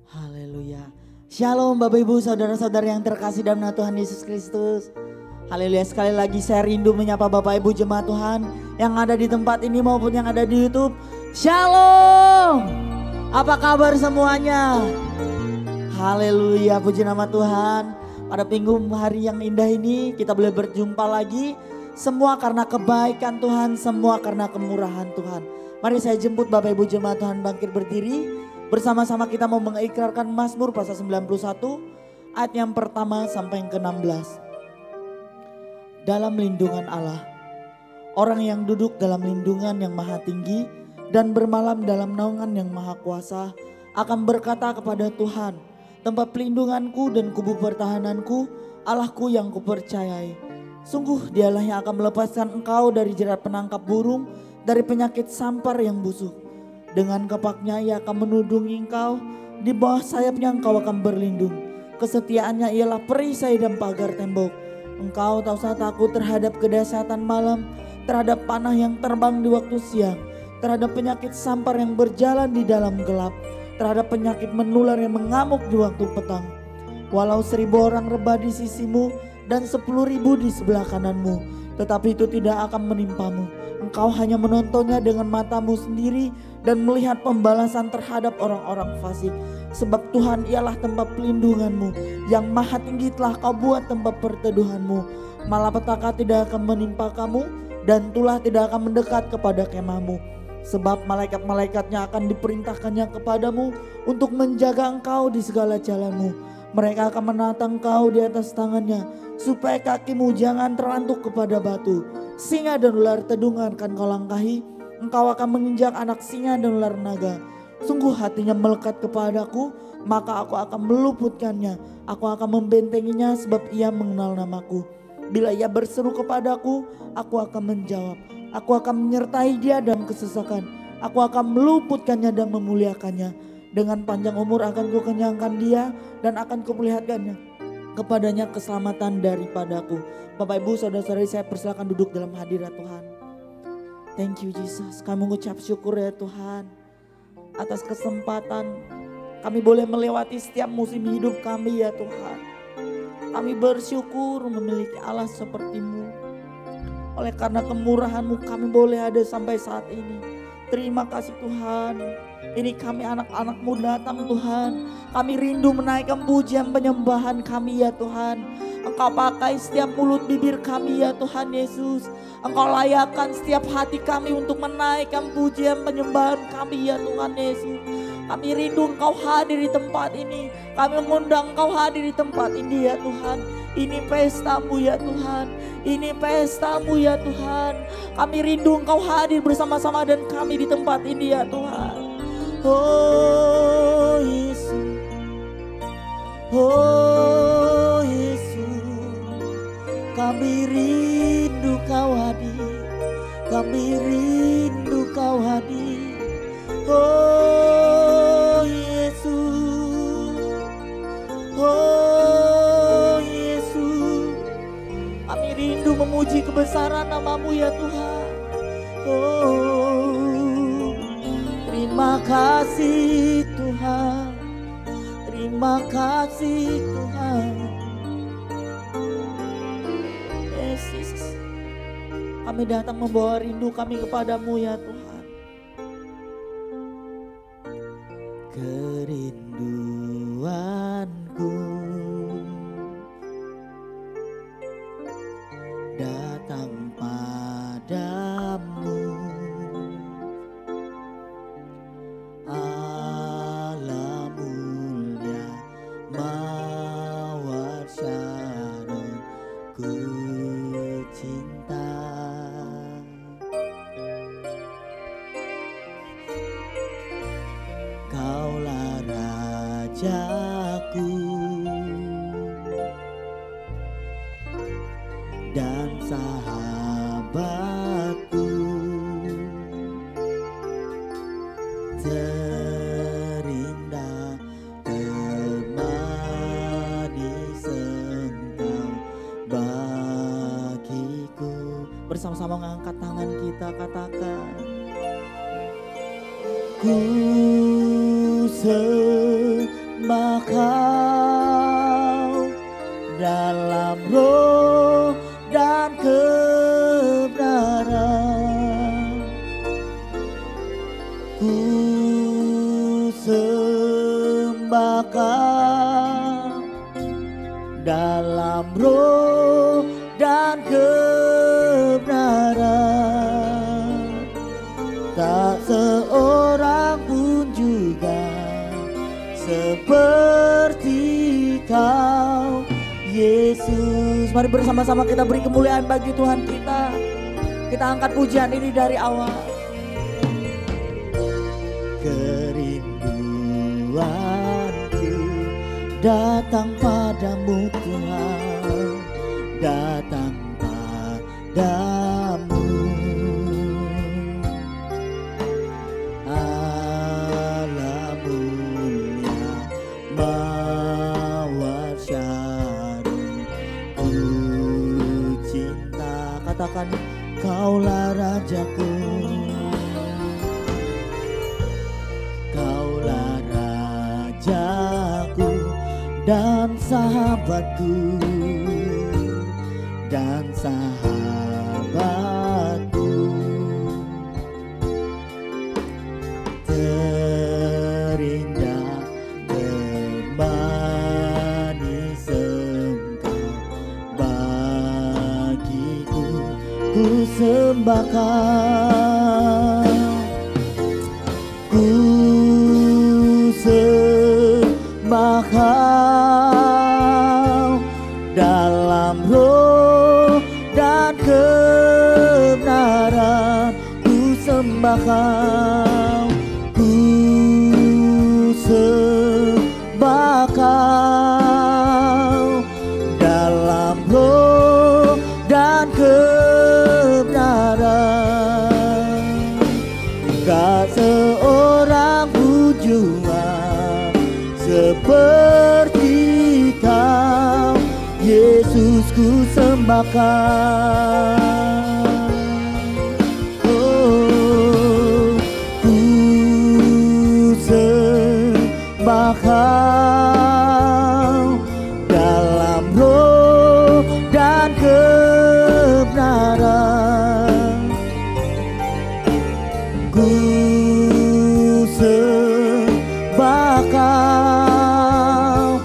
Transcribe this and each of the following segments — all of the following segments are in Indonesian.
Haleluya. Shalom Bapak Ibu saudara-saudara yang terkasih dalam nama Tuhan Yesus Kristus. Haleluya, sekali lagi saya rindu menyapa Bapak Ibu jemaat Tuhan yang ada di tempat ini maupun yang ada di YouTube. Shalom. Apa kabar semuanya? Haleluya, puji nama Tuhan. Pada minggu hari yang indah ini kita boleh berjumpa lagi. Semua karena kebaikan Tuhan, semua karena kemurahan Tuhan. Mari saya jemput Bapak Ibu jemaat Tuhan bangkit berdiri. Bersama-sama kita mau mengikrarkan Mazmur pasal 91 ayat yang pertama sampai yang ke-16. Dalam lindungan Allah, orang yang duduk dalam lindungan yang maha tinggi dan bermalam dalam naungan yang maha kuasa akan berkata kepada Tuhan, tempat pelindunganku dan kubu pertahananku, Allahku yang kupercayai. Sungguh dialah yang akan melepaskan engkau dari jerat penangkap burung, dari penyakit sampar yang busuk. Dengan kepaknya ia akan menudungi engkau, di bawah sayapnya engkau akan berlindung. Kesetiaannya ialah perisai dan pagar tembok. Engkau tak usah takut terhadap kedahsyatan malam, terhadap panah yang terbang di waktu siang, terhadap penyakit sampar yang berjalan di dalam gelap, terhadap penyakit menular yang mengamuk di waktu petang. Walau 1000 orang rebah di sisimu dan 10.000 di sebelah kananmu, tetapi itu tidak akan menimpamu. Engkau hanya menontonnya dengan matamu sendiri dan melihat pembalasan terhadap orang-orang fasik. Sebab Tuhan ialah tempat pelindunganmu, yang maha tinggi telah kau buat tempat perteduhanmu. Malapetaka tidak akan menimpa kamu dan tulah tidak akan mendekat kepada kemahmu. Sebab malaikat-malaikatnya akan diperintahkannya kepadamu untuk menjaga engkau di segala jalanmu. Mereka akan menata engkau di atas tangannya, supaya kakimu jangan terantuk kepada batu. Singa dan ular tedungan akan kau langkahi, engkau akan menginjak anak singa dan ular naga. Sungguh hatinya melekat kepadaku, maka aku akan meluputkannya. Aku akan membentenginya sebab ia mengenal namaku. Bila ia berseru kepadaku, aku akan menjawab. Aku akan menyertai dia dalam kesesakan. Aku akan meluputkannya dan memuliakannya. Dengan panjang umur akan kukenyangkan dia dan akan kuperlihatkannya kepadanya keselamatan daripadaku. Bapak Ibu saudara-saudari, saya persilakan duduk dalam hadirat Tuhan. Thank you Jesus. Kami mengucap syukur ya Tuhan atas kesempatan kami boleh melewati setiap musim hidup kami ya Tuhan. Kami bersyukur memiliki Allah seperti-Mu. Oleh karena kemurahan-Mu kami boleh ada sampai saat ini. Terima kasih Tuhan. Ini kami anak-anak-Mu datang Tuhan. Kami rindu menaikkan pujian penyembahan kami ya Tuhan. Engkau pakai setiap mulut bibir kami ya Tuhan Yesus. Engkau layakkan setiap hati kami untuk menaikkan pujian penyembahan kami ya Tuhan Yesus. Kami rindu Engkau hadir di tempat ini. Kami mengundang Engkau hadir di tempat ini ya Tuhan. Ini pesta-Mu ya Tuhan. Ini pesta-Mu ya Tuhan. Kami rindu Engkau hadir bersama-sama dan kami di tempat ini ya Tuhan. Oh Yesus, oh Yesus, kami rindu Kau hadir, kami rindu Kau hadir. Oh Yesus, oh Yesus, kami rindu memuji kebesaran nama-Mu ya Tuhan. Oh, terima kasih Tuhan, terima kasih Tuhan. Yesus, kami datang membawa rindu kami kepadamu ya Tuhan. Kerinduanku datang padamu, Allah mulia mawar Syaron ku cinta. Kaulah rajaku dan sahabatku, terindah termanis engkau bagiku. Bersama-sama mengangkat tangan kita, katakan, ku Kau dalam roh dan kebenaran, ku sembah Kau dalam roh dan kebenaran. Tak seorang pun juga seperti Kau, Yesus. Mari bersama-sama kita beri kemuliaan bagi Tuhan kita. Kita angkat pujian ini dari awal. Kerinduanku datang padamu Tuhan, datang padamu. Allah mulia mawar syari, ku cinta. Katakan, Kaulah Rajaku, Kaulah Rajaku dan sahabatku, dan sahabatku. Terindah termanis Engkau bagiku, ku sembah Kau, ku sembah Kau dalam roh dan kebenaran. Ku sembah Kau, ku sembah Kau dalam roh dan kebenaran. Tak seorang pun jua seperti Kau, Yesus. Ku sembah Kau, oh, ku sembah Kau dalam roh dan kebenaran. Ku sembah Kau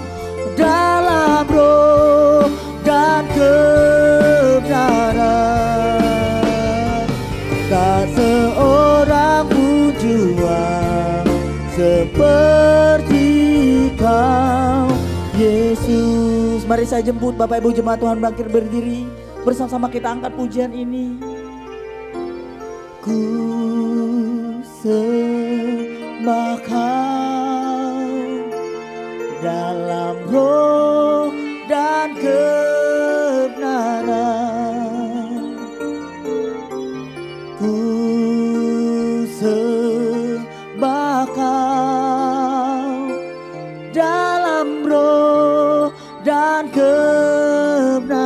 dalam roh dan kebenaran. Tak seorang pun jua seperti Kau, Yesus. Mari saya jemput Bapak Ibu jemaat Tuhan bangkit berdiri. Bersama-sama kita angkat pujian ini. Ku sembah Kau dalam roh dan kebenaran. Ku sembah Kau dalam roh dan kebenaran.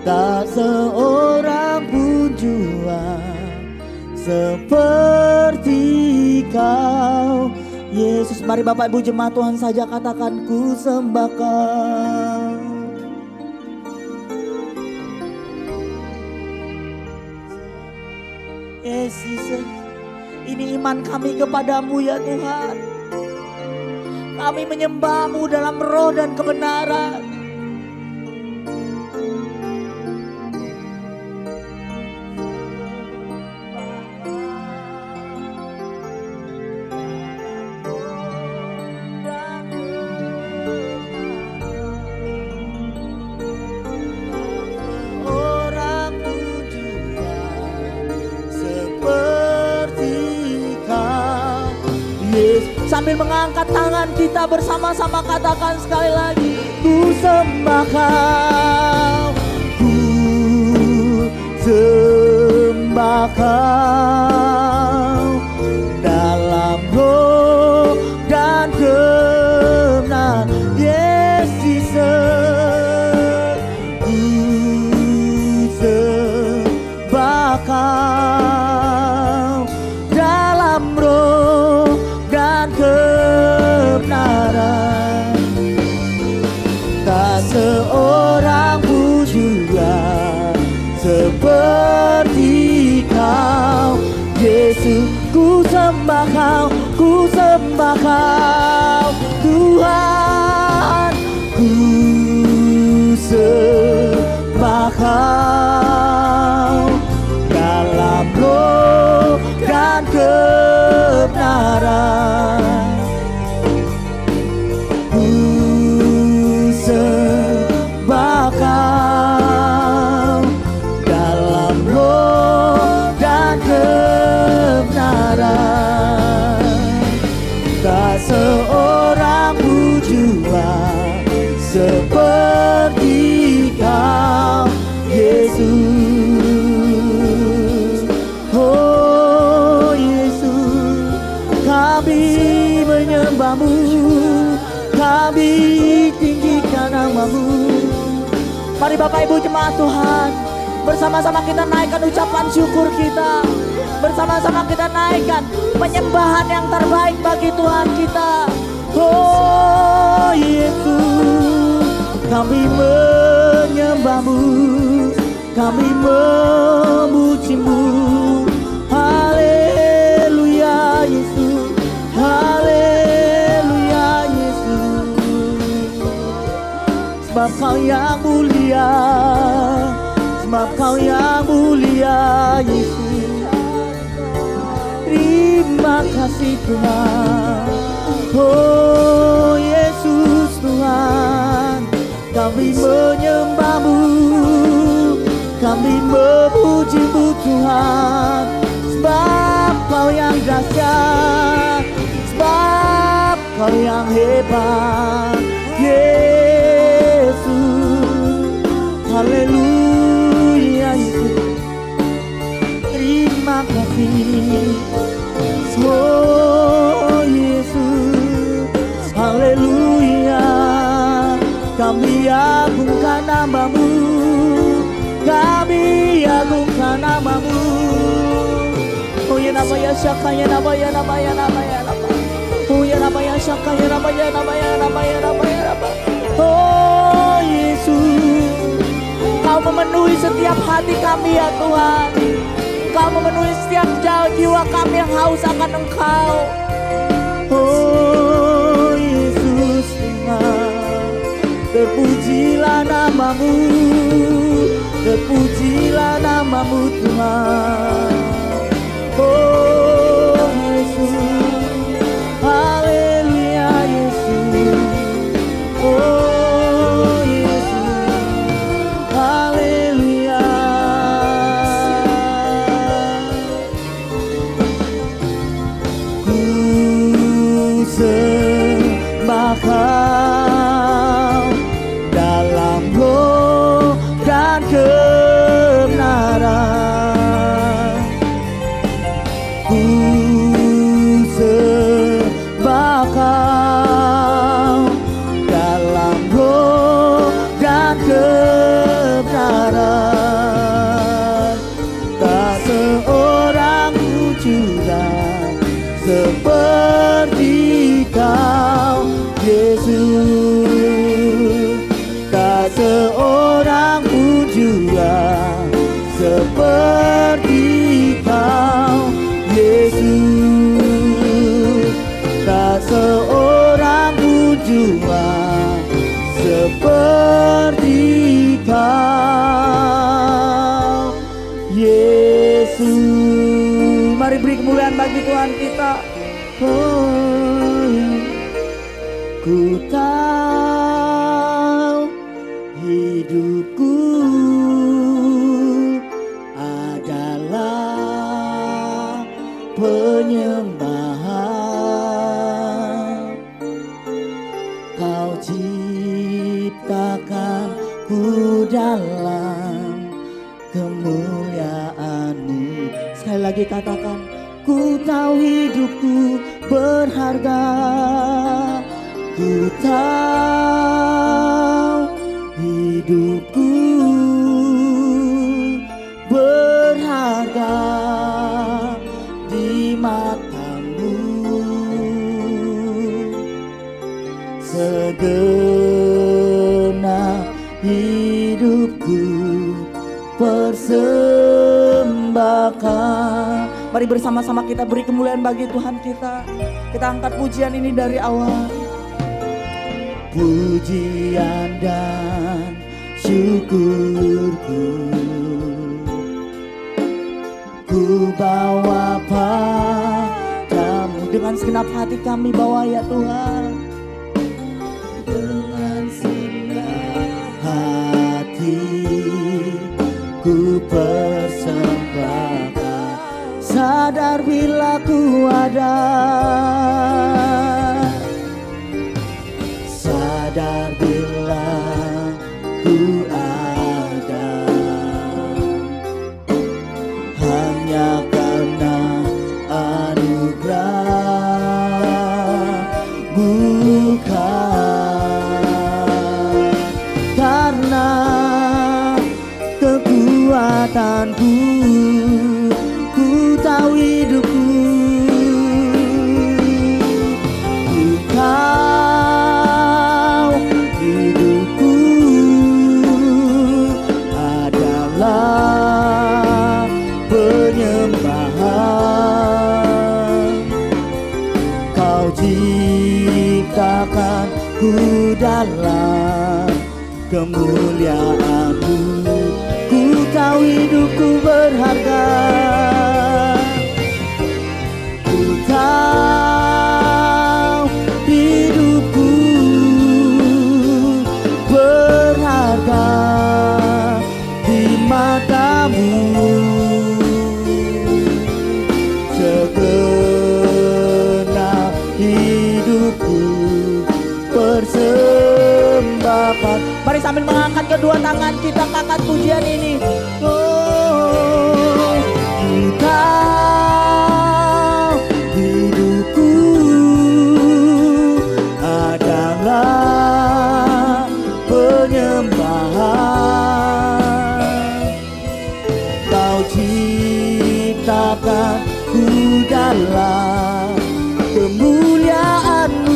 Tak seorang pun jua seperti Kau, Yesus. Mari Bapak Ibu jemaat Tuhan saja katakan, ku sembah Kau. Yesus, ini iman kami kepadamu ya Tuhan. Kami menyembah-Mu dalam roh dan kebenaran. Sambil mengangkat tangan kita bersama-sama katakan sekali lagi, ku sembah Kau, ku sembah Kau dalam roh dan kebenaran. Yesus, ku sembah Kau dalam roh dan kebenaran. sembah Kau Tuhan, ku sembah Kau dalam roh dan kebenaran. Ku sembah Kau dalam roh dan kebenaran. Tak seorang pun jua seperti Kau Yesus. Oh Yesus, kami menyembah-Mu, kami tinggikan nama-Mu. Mari Bapak Ibu jemaat Tuhan, bersama-sama kita naikkan ucapan syukur kita. Bersama-sama kita naikkan penyembahan yang terbaik bagi Tuhan kita. Oh Yesus, kami menyembah-Mu, kami memuji-Mu. Haleluya Yesus, haleluya Yesus. Sebab Kau yang mulia, sebab Kau yang mulia Yesus. Terima kasih Tuhan. Oh Yesus Tuhan, kami menyembah-Mu, kami memuji-Mu Tuhan. Sebab Kau yang dahsyat, sebab Kau yang hebat Yesus. Haleluya Yesus. Terima kasih. Oh Yesus, haleluya. Kami agungkan nama-Mu, kami agungkan nama-Mu. Oh ya nama ya syaka ya nama ya nama ya nama ya nama. Oh ya nama ya syaka ya nama ya nama ya nama ya nama ya nama. Oh Yesus, Kau memenuhi setiap hati kami ya Tuhan. Kau memenuhi setiap jiwa kami yang haus akan Engkau. Oh Yesus Tuhan, terpujilah nama-Mu, terpujilah nama-Mu Tuhan. Oh Yesus, haleluya Yesus. Oh Yesus, haleluya. Sembah Kau dalam roh dan kebenaran. Ku sembah Kau dalam roh dan kebenaran. Tak seorang pun juga seperti Kau Yesus. Tak seorang pun juga seperti Kau Yesus. Tak seorang pun juga seperti Kau Yesus. Mari beri kemuliaan bagi Tuhan kita. Oh, ku tahu hidupku adalah penyembahan. Kau ciptakan ku dalam kemuliaan-Mu. Sekali lagi katakan, ku tahu hidupku berharga. Ku tahu hidupku berharga di mata-Mu. Segenap hidupku persembahkan Mari bersama-sama kita beri kemuliaan bagi Tuhan kita. Kita angkat pujian ini dari awal. Pujian dan syukurku ku bawa padamu. Dengan segenap hati kami bawa ya Tuhan. Dengan segenap hati ku persembahkan, sadar bila ku ada, sadar bila ku ada, hanya karena anugerah bukan karena kekuatanku. Ku tahu hidupku Kau, hidupku adalah penyembahan. Kau ciptakan ku dalam kemuliaan-Mu. Ku tahu hidupku berharga. Ku tahu hidupku berharga di mata-Mu. Segenap hidupku persembahkan. Mari sambil mengangkat kedua tangan kita angkat pujian ini. Oh, kita hidupku adalah penyembahan. Kau ciptakan ku dalam kemuliaan-Mu.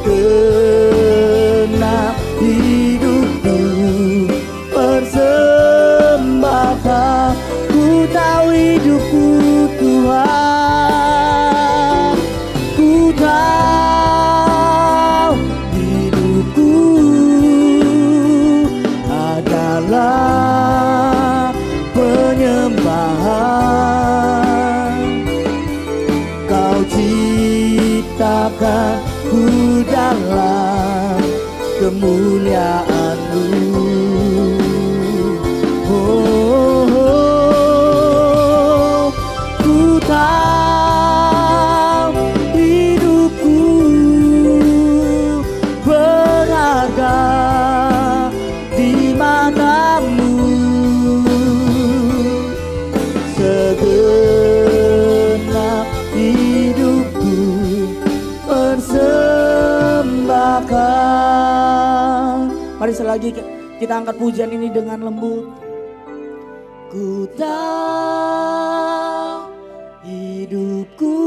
Segenap hidupku persembahkan. Ku tahu hidupku Tuhan. Ku tahu hidupku adalah penyembahan. Kau ciptakan ku dalam kemuliaan-Mu. Oh, oh, ku tahu hidupku berharga di mata-Mu. Segenap hidupku persembahkan. Mari selagi kita angkat pujian ini dengan lembut. Ku tahu hidupku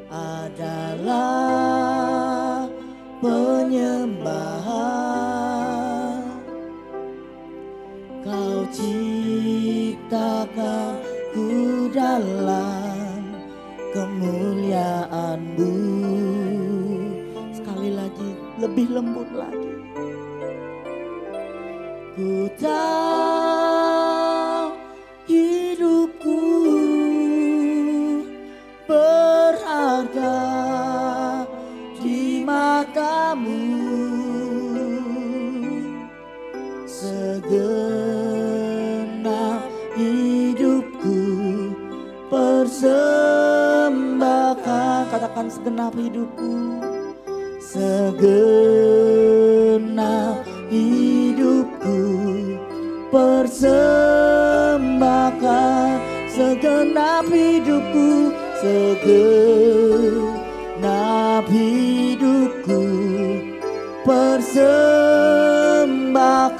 adalah penyembahan. Kau ciptakan ku dalam kemuliaan-Mu. Sekali lagi, lebih lembut lagi. Ku tahu hidupku berharga di mata-Mu. Segenap hidupku persembahkan. Katakan segenap hidupku. Segenap hidupku persembahkan. Segenap hidupku, segenap hidupku persembahkan.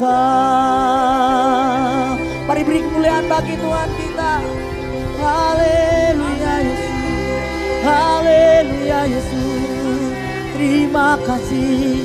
Tuhan. Mari beri kemuliaan bagi Tuhan kita. Haleluya Yesus, haleluya Yesus. Terima kasih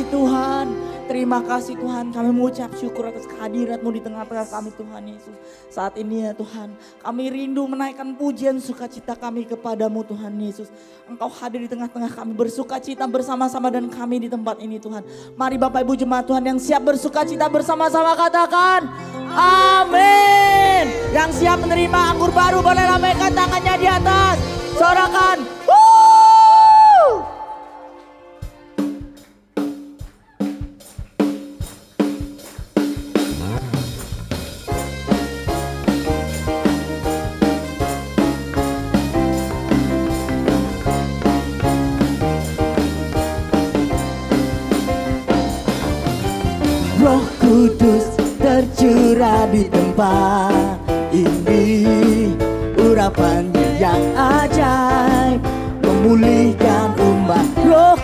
Tuhan. Terima kasih Tuhan, kami mengucap syukur atas kehadirat-Mu di tengah-tengah kami Tuhan Yesus. Saat ini ya Tuhan, kami rindu menaikkan pujian sukacita kami kepadamu Tuhan Yesus. Engkau hadir di tengah-tengah kami, bersukacita bersama-sama dan kami di tempat ini Tuhan. Mari Bapak Ibu jemaat Tuhan yang siap bersukacita bersama-sama katakan amin. Yang siap menerima anggur baru boleh lambaikan tangannya di atas. Sorakan. Roh Kudus tercurah di tempat ini, urapannya yang ajaib memulihkan umat. Roh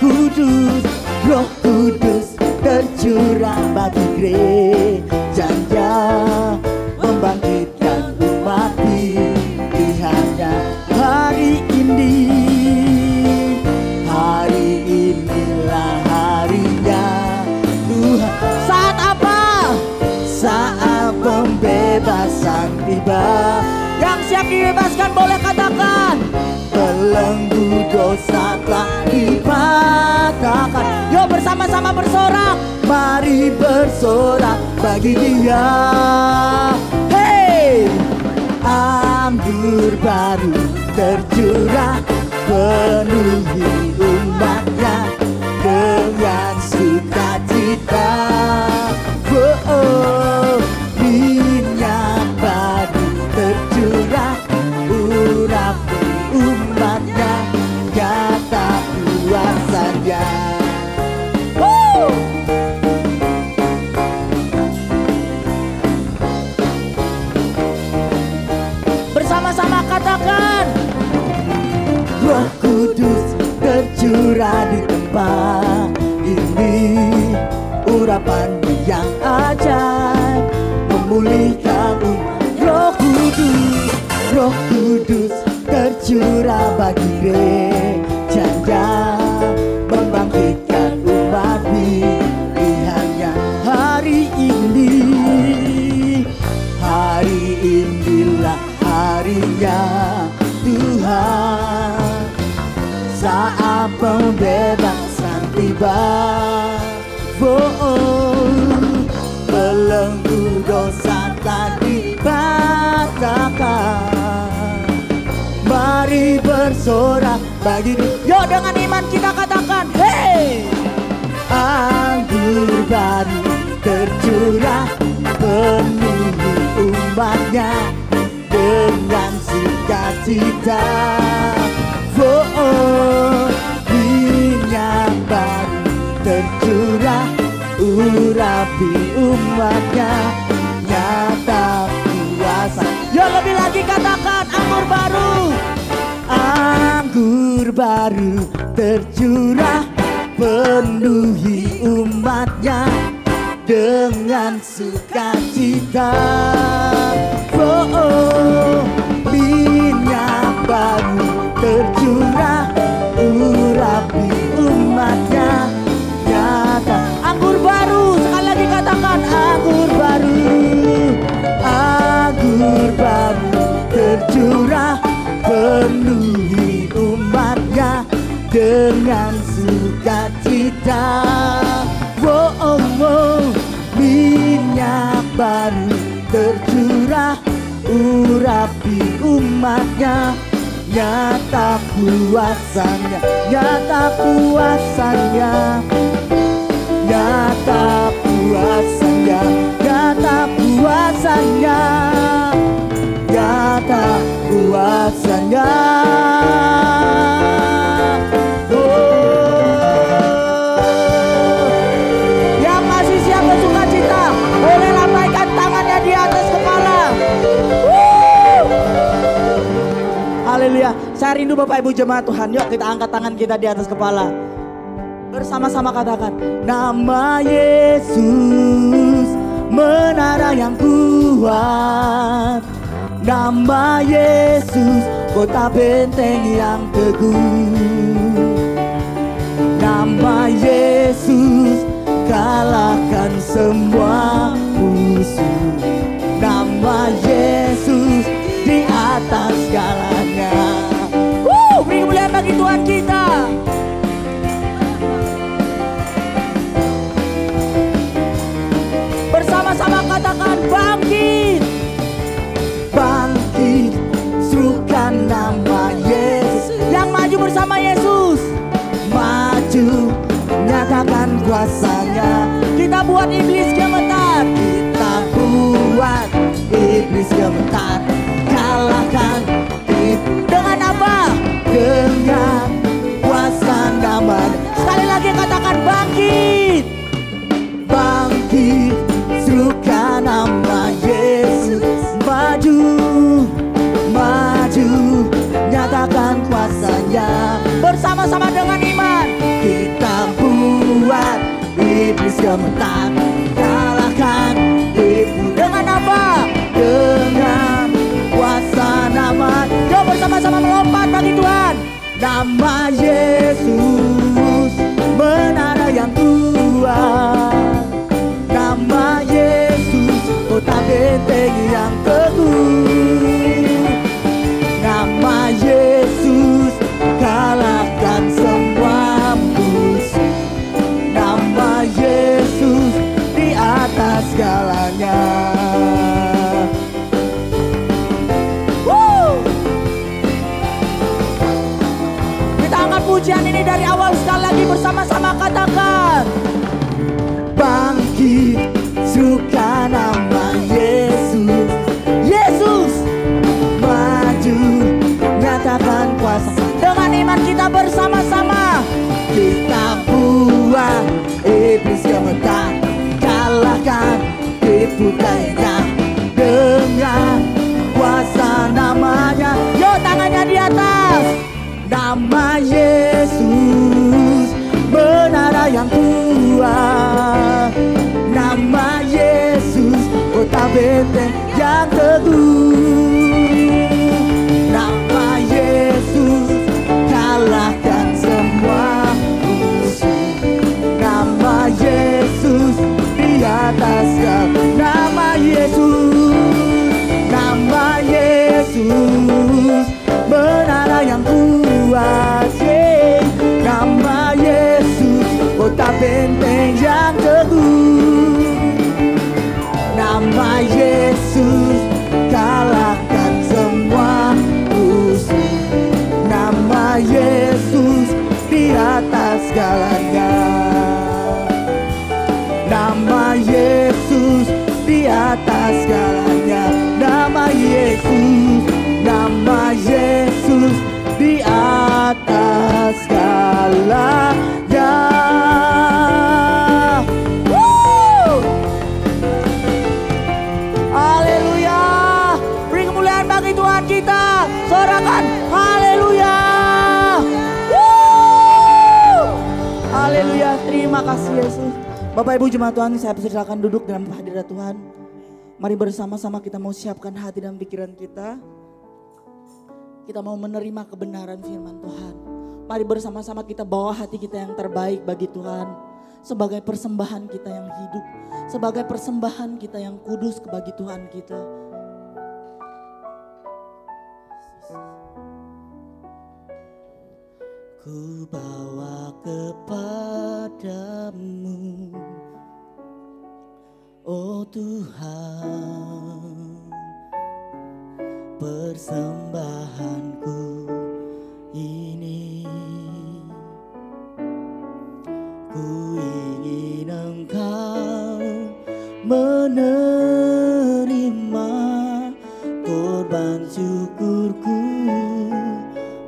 Kudus tercurah bagi gerejanya, membangkitkan umat pilihannya. Hari inilah harinya Tuhan. Saat apa? Saat pembebasan tiba. Yang siap dibebaskan boleh katakan belenggu dosa telah dipatahkan. Yuk bersama-sama bersorak. Mari bersorak bagi Dia. Hey, anggur baru tercurah penuhi umatnya dengan sukacita. Minyak baru tercurah urapi umatnya, nyata kuasanya. Bersama-sama katakan Roh Kudus tercurah di tempat ini, urapan yang ajaib memulihkan umat. Roh Kudus tercurah bagi gerejanya, membangkitkan umat pilihannya. Hari inilah harinya Tuhan. Saat pembebasan tiba. Belenggu dosa telah dipatahkan. Mari bersorak bagi Dia. Yuk dengan iman kita katakan hey. Anggur baru tercurah penuhi umatnya dengan sukacita. Minyak baru tercurah urapi umatnya, nyata kuasa. Yo lebih lagi katakan anggur baru tercurah penuhi umatnya dengan sukacita. Minyak baru tercurah urapi umatnya, nyata. Anggur baru, sekali lagi katakan anggur baru tercurah penuhi umatnya dengan sukacita. Minyak baru tercurah urapi umatnya, nyata kuasanya, nyata kuasanya, nyata kuasanya, nyata kuasanya, nyata kuasanya. Yang masih siap bersukacita boleh lambaikan tangannya di atas kepala. Haleluya. Saya rindu Bapak Ibu jemaat Tuhan. Yuk kita angkat tangan kita di atas kepala. Bersama-sama katakan, nama Yesus menara yang kuat. Nama Yesus kota benteng yang teguh. Nama Yesus kalahkan semua musuh. Nama Yesus di atas segalanya. Beri kemuliaan bagi Tuhan kita. Bersama-sama katakan, bangkit. Bangkit, serukan nama Yesus. Yang maju bersama Yesus. Maju, nyatakan kuasanya. Kita buat iblis gemetar. Kita buat iblis gemetar. Kalahkan dengan apa? Dengan kuasa nama. Sekali lagi katakan, bangkit. Bangkit, serukan nama Yesus. Maju, maju, nyatakan kuasanya. Bersama-sama dengan iman, kita buat iblis gemetar. Kalahkan ibu dengan apa? Dengan kuasa nama. Yuk bersama-sama melompat bagi Tuhan. Nama Yesus menara yang kuat. Nama Yesus kota benteng yang teguh. Nama Yesus kalahkan semua musuh. Nama Yesus di atas segalanya. Kita angkat pujian ini dari awal sekali lagi, bersama-sama katakan, bangkit, serukan nama Yesus. Yesus maju, nyatakan kuasa. Dengan iman kita bersama-sama, kita buat iblis gemetar. Kalahkan tipu daya dengan kuasa namanya. Yo, tangannya di atas. Nama Yesus menara yang kuat. Nama Yesus kota benteng yang teguh. Nama Yesus kalahkan semua musuh. Nama Yesus di atas segala. Nama Yesus, nama Yesus menara yang kuat. Nama Yesus kota benteng yang teguh. Nama Yesus kalahkan semua musuh. Nama Yesus di atas segalanya. Nama Yesus di atas segalanya. Nama Yesus, nama Yesus di atas segalanya. Haleluya. Beri kemuliaan bagi Tuhan kita. Sorakan haleluya. Haleluya. Terima kasih Yesus. Bapak Ibu jemaat Tuhan, saya persilakan duduk dalam hadirat Tuhan. Mari bersama-sama kita mau siapkan hati dan pikiran kita. Kita mau menerima kebenaran firman Tuhan. Mari bersama-sama kita bawa hati kita yang terbaik bagi Tuhan. Sebagai persembahan kita yang hidup. Sebagai persembahan kita yang kudus bagi Tuhan kita. Ku bawa kepadamu, oh Tuhan, persembahanku ini. Ku ingin Engkau menerima korban syukurku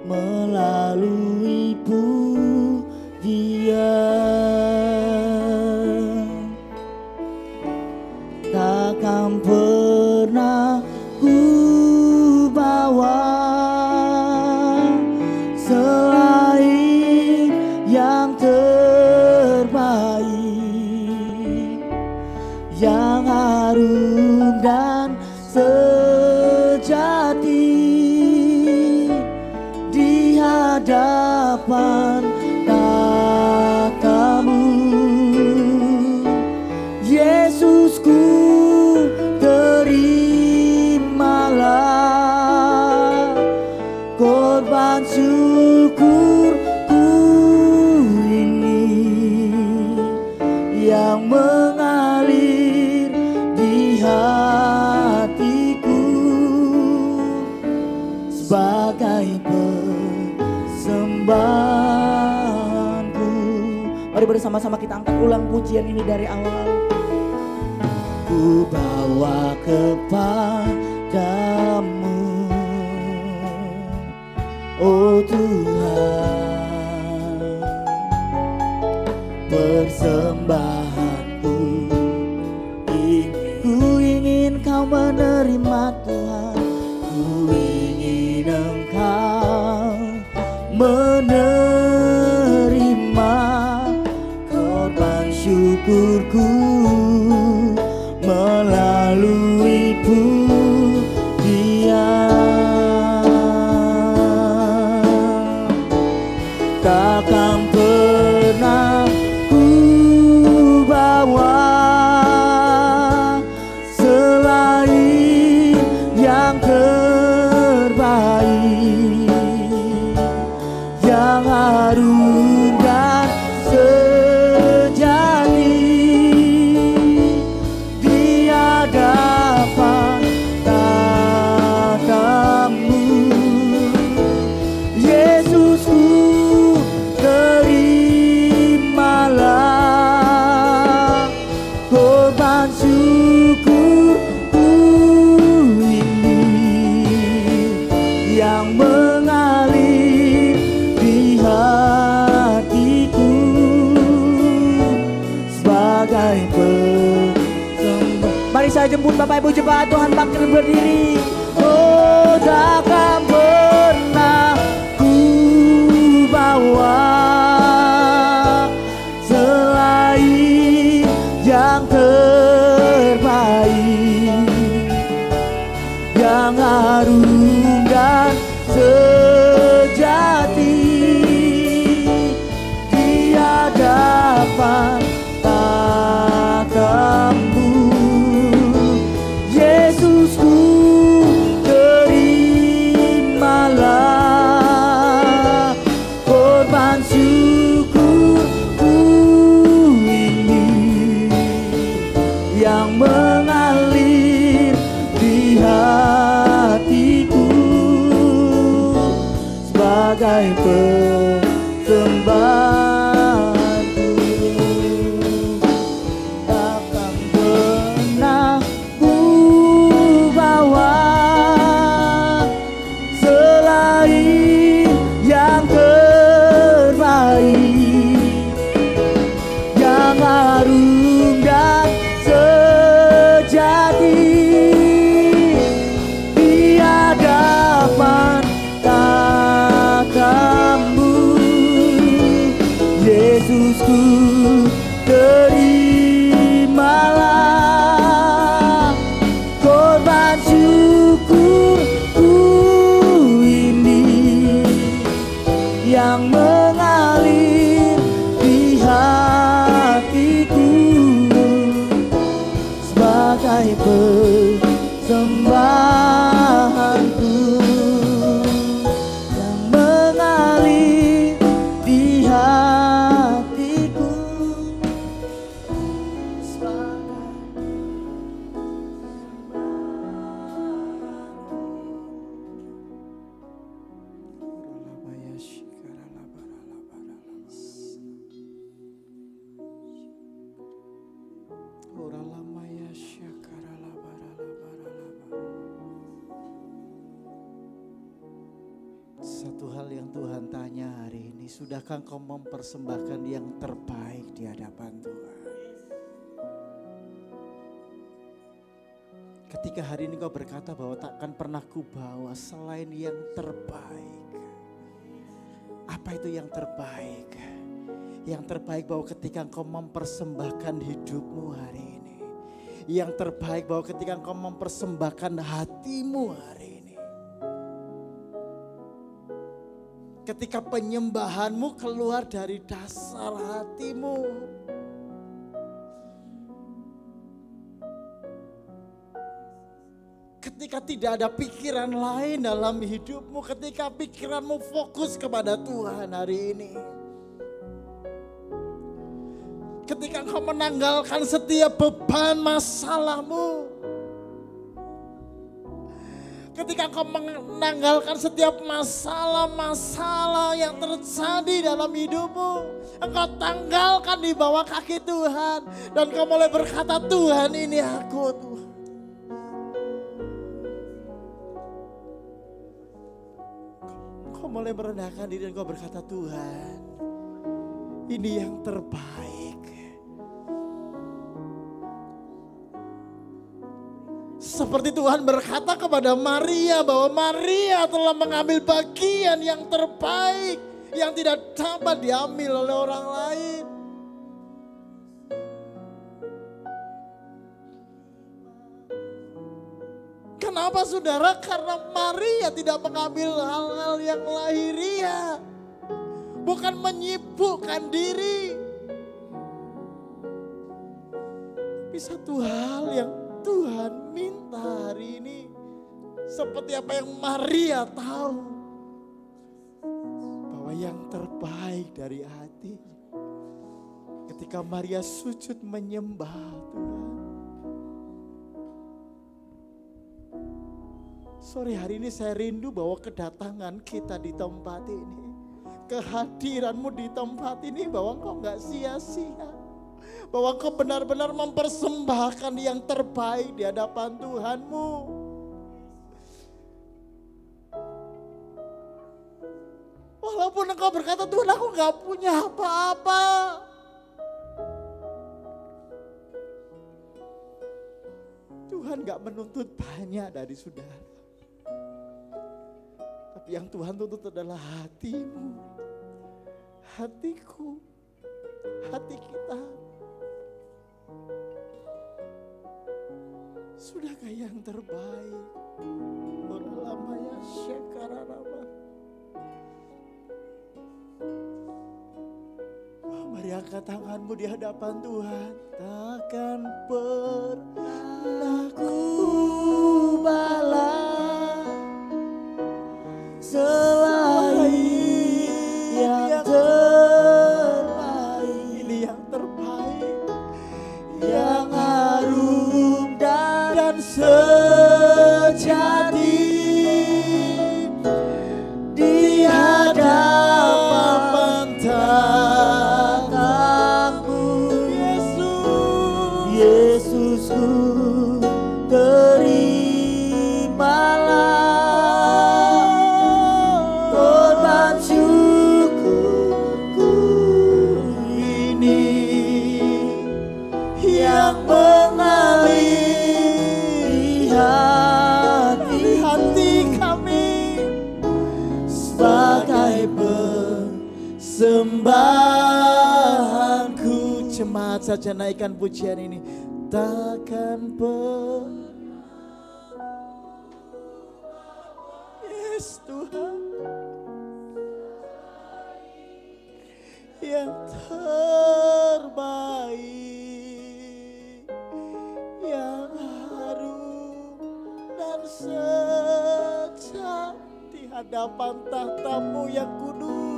melalui pujian. Takkan pernah ku bawa selain yang sejati di hadapan tatamu. Yesusku, terimalah korban syukurku ini yang mengalir di hatiku sebagai persembahanku. Mari bersama-sama kita angkat ulang pujian ini dari awal. Ku bawa kepadamu, oh Tuhan, persembahanku. Ku ingin kau menerima Tuhan, ku ingin engkau menerima korban syukurku melalui pujian. Takkan pernah ku bawa selain yang terbaik, yang harum dan sejati di hadapan tatamu. Yesusku, terimalah korban syukurku ini yang mengalir di hatiku sebagai persembahan. Mari saya jemput Bapak Ibu jemaat Tuhan, bangkit berdiri. Oh, takkan pernah ku bawa selain yang terbaik, yang harum dan sejati di hadapan tatamu. Yesusku, terimalah korban syukurku ini yang mengalir di hatiku sebagai persembahanku. Takkan pernah ku bawa selain yang terbaik, yang harum dan sejati di hadapan tatamu. Yesusku, terimalah korban syukurku ini yang mengalir di hatiku sebagai persembahanku yang mengalir di hatiku sebagai Satu hal yang Tuhan tanya hari ini, sudahkah kau mempersembahkan yang terbaik di hadapan Tuhan? Ketika hari ini kau berkata bahwa takkan pernah ku bawa selain yang terbaik. Apa itu yang terbaik? Yang terbaik bahwa ketika engkau mempersembahkan hidupmu hari ini. Yang terbaik bahwa ketika engkau mempersembahkan hatimu hari ini. Ketika penyembahanmu keluar dari dasar hatimu. Ketika tidak ada pikiran lain dalam hidupmu. Ketika pikiranmu fokus kepada Tuhan hari ini. Ketika engkau menanggalkan setiap beban masalahmu. Ketika engkau menanggalkan setiap masalah-masalah yang terjadi dalam hidupmu. Engkau tanggalkan di bawah kaki Tuhan. Dan engkau mulai berkata, Tuhan ini aku Tuhan. Engkau mulai merendahkan diri dan engkau berkata, Tuhan ini yang terbaik. Seperti Tuhan berkata kepada Maria bahwa Maria telah mengambil bagian yang terbaik yang tidak dapat diambil oleh orang lain. Kenapa saudara? Karena Maria tidak mengambil hal-hal yang lahiriah. Bukan menyibukkan diri. Tapi satu hal yang Tuhan minta hari ini, seperti apa yang Maria tahu, bahwa yang terbaik dari hati, ketika Maria sujud menyembah Tuhan. Sore hari ini saya rindu bahwa kedatangan kita di tempat ini, kehadiranmu di tempat ini, bahwa engkau gak sia-sia. Bahwa kau benar-benar mempersembahkan yang terbaik di hadapan Tuhanmu. Walaupun engkau berkata, Tuhan aku gak punya apa-apa. Tuhan gak menuntut banyak dari saudara. Tapi yang Tuhan tuntut adalah hatimu, hatiku, hati kita. Sudahkah yang terbaik? Oralamaya syakararaba. Mari angkat tanganmu di hadapan Tuhan. Takkan pernah ku balas selain yang terbaik. Ini yang terbaik, yang harum dan sejati di hadapan tanganmu. Yesusku, terimalah korban syukurku ini yang mengalir hati kami sebagai persembahanku. Jemaat saja naikkan pujian ini. Takkan pernah, yes Tuhan, yang terbaik, yang harum dan sejati di hadapan tahta-Mu yang kudus.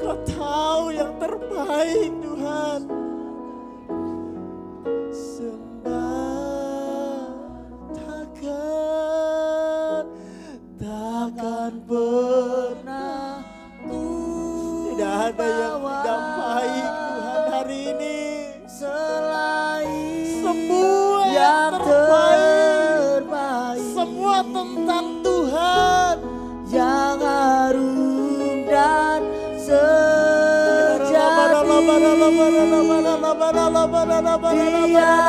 Kau tahu yang terbaik Tuhan. Sembah takkan pernah. Tidak ada yang tidak baik Tuhan hari ini. Selain semua yang terbaik. Semua tentang Tuhan. Yang harum dan sejati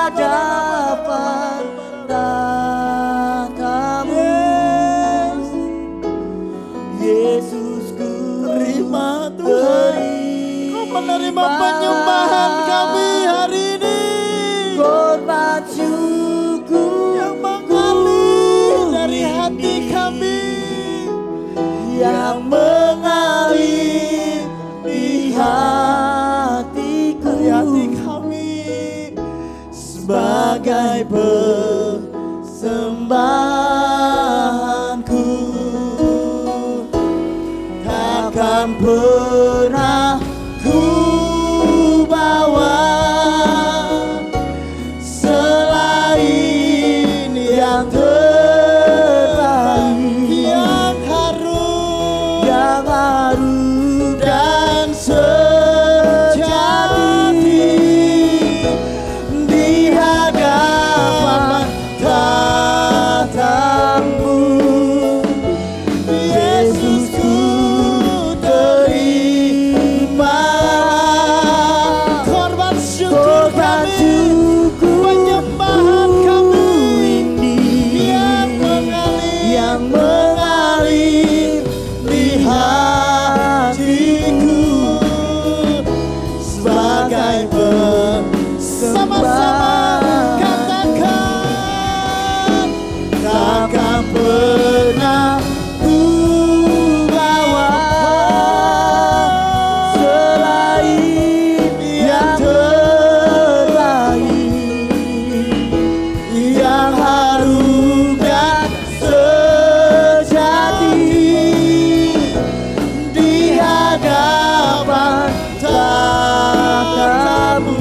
hadapan kamu, Yesusku. Terima Tuhan, Kau menerima penyembahan kami hari ini. Korban syukur yang mengalir dari hati kami, yang mengalir di hatiku, dari hati kami, sebagai persembahanku. Takkan pernah ku bawa selain yang terbaik, yang harum dan sejati di hadapan tatamu. Yesusku, terima korban syukur kami, penyembahan kami ini yang mengalir di hatiku, sebagai sama-sama persembahan. Takkan pernah ku bawa selain yang terbaik, yang harum dan sejati di hadapan tatamu.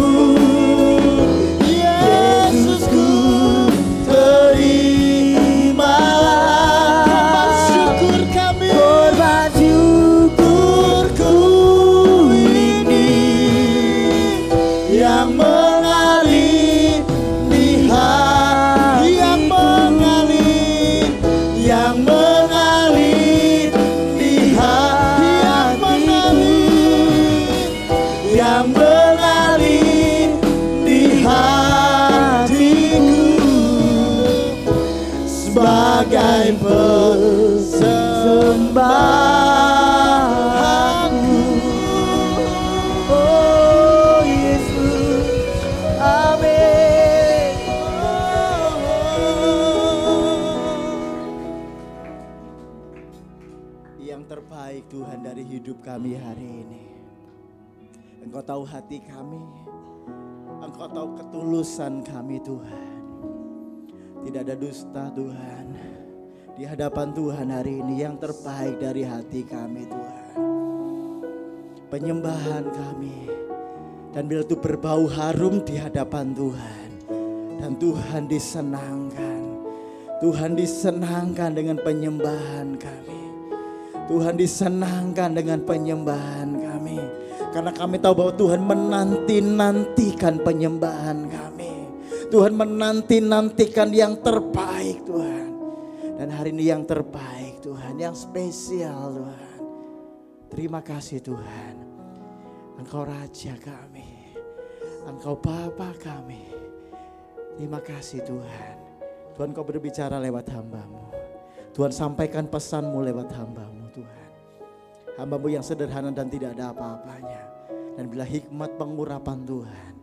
Yesusku, terima syukur kami, korban syukurku ini yang mengalir di hati, yang mengalir di hatiku, yang mengalir di hatiku, sebagai persembahanku. Oh Yesus, amin. yang terbaik Tuhan dari hidup kami hari ini. Engkau tahu hati kami, Engkau tahu ketulusan kami Tuhan. Tidak ada dusta Tuhan. Di hadapan Tuhan hari ini yang terbaik dari hati kami Tuhan. Penyembahan kami. Dan bila itu berbau harum di hadapan Tuhan. Dan Tuhan disenangkan. Tuhan disenangkan dengan penyembahan kami. Tuhan disenangkan dengan penyembahan kami. Karena kami tahu bahwa Tuhan menanti-nantikan penyembahan kami. Tuhan menanti-nantikan yang terbaik Tuhan. Dan hari ini yang terbaik Tuhan, yang spesial Tuhan. Terima kasih Tuhan. Engkau Raja kami. Engkau Bapa kami. Terima kasih Tuhan. Tuhan Kau berbicara lewat hamba-Mu. Tuhan sampaikan pesan-Mu lewat hamba-Mu Tuhan. Hamba-Mu yang sederhana dan tidak ada apa-apanya. Dan bila hikmat pengurapan Tuhan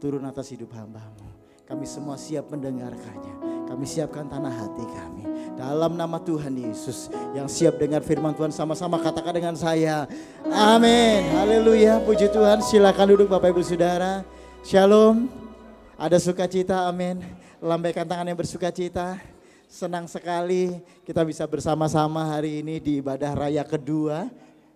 turun atas hidup hamba-Mu, kami semua siap mendengarkannya. Kami siapkan tanah hati kami. Dalam nama Tuhan Yesus yang siap dengar firman Tuhan, sama-sama katakan dengan saya. Amin. Haleluya. Puji Tuhan. Silakan duduk Bapak Ibu Saudara. Shalom. Ada sukacita. Amin. Lambaikan tangan yang bersukacita. Senang sekali kita bisa bersama-sama hari ini di ibadah raya kedua.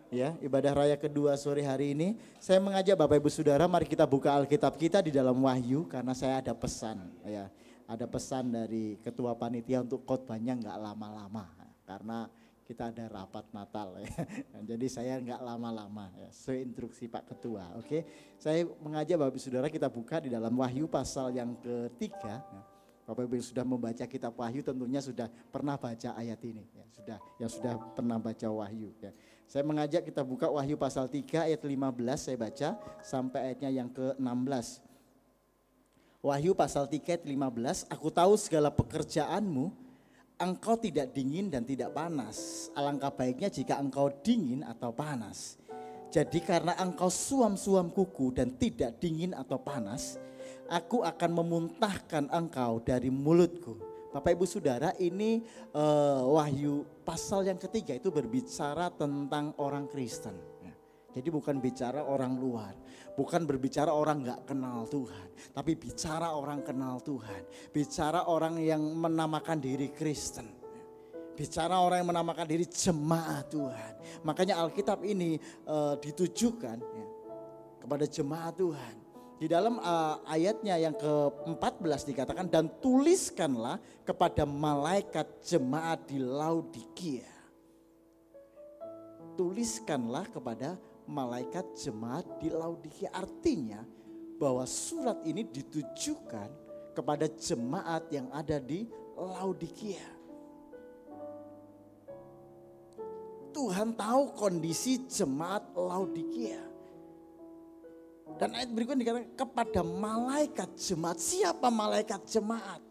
Ya, ibadah raya kedua sore hari ini. Saya mengajak Bapak Ibu Saudara, mari kita buka Alkitab kita di dalam Wahyu, karena saya ada pesan. Ya, ada pesan dari ketua panitia untuk khotbahnya nggak lama-lama, karena kita ada rapat Natal. Ya. Jadi saya nggak lama-lama. Ya. Sesuai instruksi Pak Ketua. Oke, saya mengajak Bapak Ibu Saudara kita buka di dalam Wahyu pasal yang ketiga. Ya. Bapak Ibu yang sudah membaca kitab Wahyu tentunya sudah pernah baca ayat ini. Ya, yang sudah pernah baca Wahyu. Ya. Saya mengajak kita buka Wahyu pasal 3 ayat 15 saya baca sampai ayatnya yang ke-16. Wahyu pasal 3 ayat 15, aku tahu segala pekerjaanmu, engkau tidak dingin dan tidak panas. Alangkah baiknya jika engkau dingin atau panas. Jadi karena engkau suam-suam kuku dan tidak dingin atau panas, aku akan memuntahkan engkau dari mulutku. Bapak Ibu Saudara, ini Wahyu pasal yang ketiga itu berbicara tentang orang Kristen. Jadi bukan bicara orang luar, bukan berbicara orang gak kenal Tuhan, tapi bicara orang kenal Tuhan. Bicara orang yang menamakan diri Kristen, bicara orang yang menamakan diri jemaat Tuhan. Makanya Alkitab ini ditujukan ya, kepada jemaat Tuhan. Di dalam ayatnya yang ke-14 dikatakan, dan tuliskanlah kepada malaikat jemaat di Laodikia. Tuliskanlah kepada malaikat jemaat di Laodikia. Artinya bahwa surat ini ditujukan kepada jemaat yang ada di Laodikia. Tuhan tahu kondisi jemaat Laodikia. Dan ayat berikutnya dikatakan kepada malaikat jemaat. Siapa malaikat jemaat?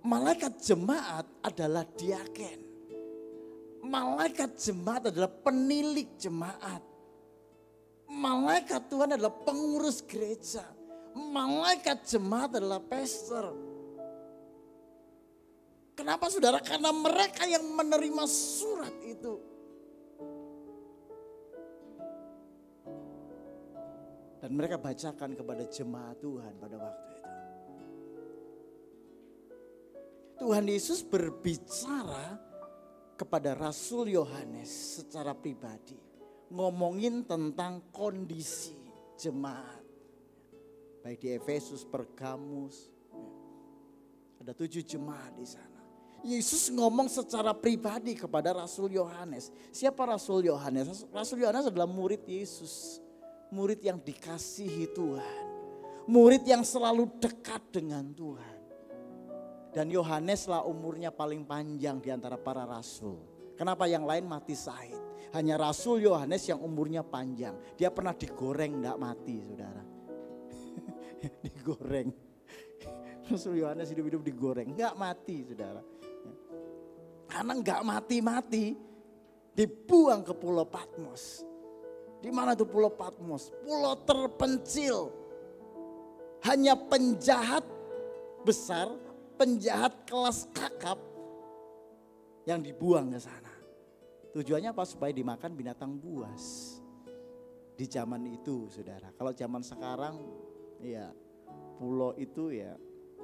Malaikat jemaat adalah diaken. Malaikat jemaat adalah penilik jemaat. Malaikat Tuhan adalah pengurus gereja. Malaikat jemaat adalah pastor. Kenapa saudara? Karena mereka yang menerima surat itu. Dan mereka bacakan kepada jemaat Tuhan pada waktu itu. Tuhan Yesus berbicara kepada Rasul Yohanes secara pribadi. Ngomongin tentang kondisi jemaat. Baik di Efesus, Pergamus. Ada 7 jemaat di sana. Yesus ngomong secara pribadi kepada Rasul Yohanes. Siapa Rasul Yohanes? Rasul Yohanes adalah murid Yesus. Murid yang dikasihi Tuhan. Murid yang selalu dekat dengan Tuhan. Dan Yohaneslah umurnya paling panjang di antara para rasul. Kenapa yang lain mati syahid? Hanya Rasul Yohanes yang umurnya panjang. Dia pernah digoreng enggak mati, saudara. Digoreng. Rasul Yohanes hidup-hidup digoreng. Enggak mati, saudara. Karena enggak mati-mati. Dibuang ke Pulau Patmos. Di mana itu Pulau Patmos? Pulau terpencil. Hanya penjahat besar, penjahat kelas kakap yang dibuang ke sana. Tujuannya apa? Supaya dimakan binatang buas. Di zaman itu, saudara. Kalau zaman sekarang, ya pulau itu ya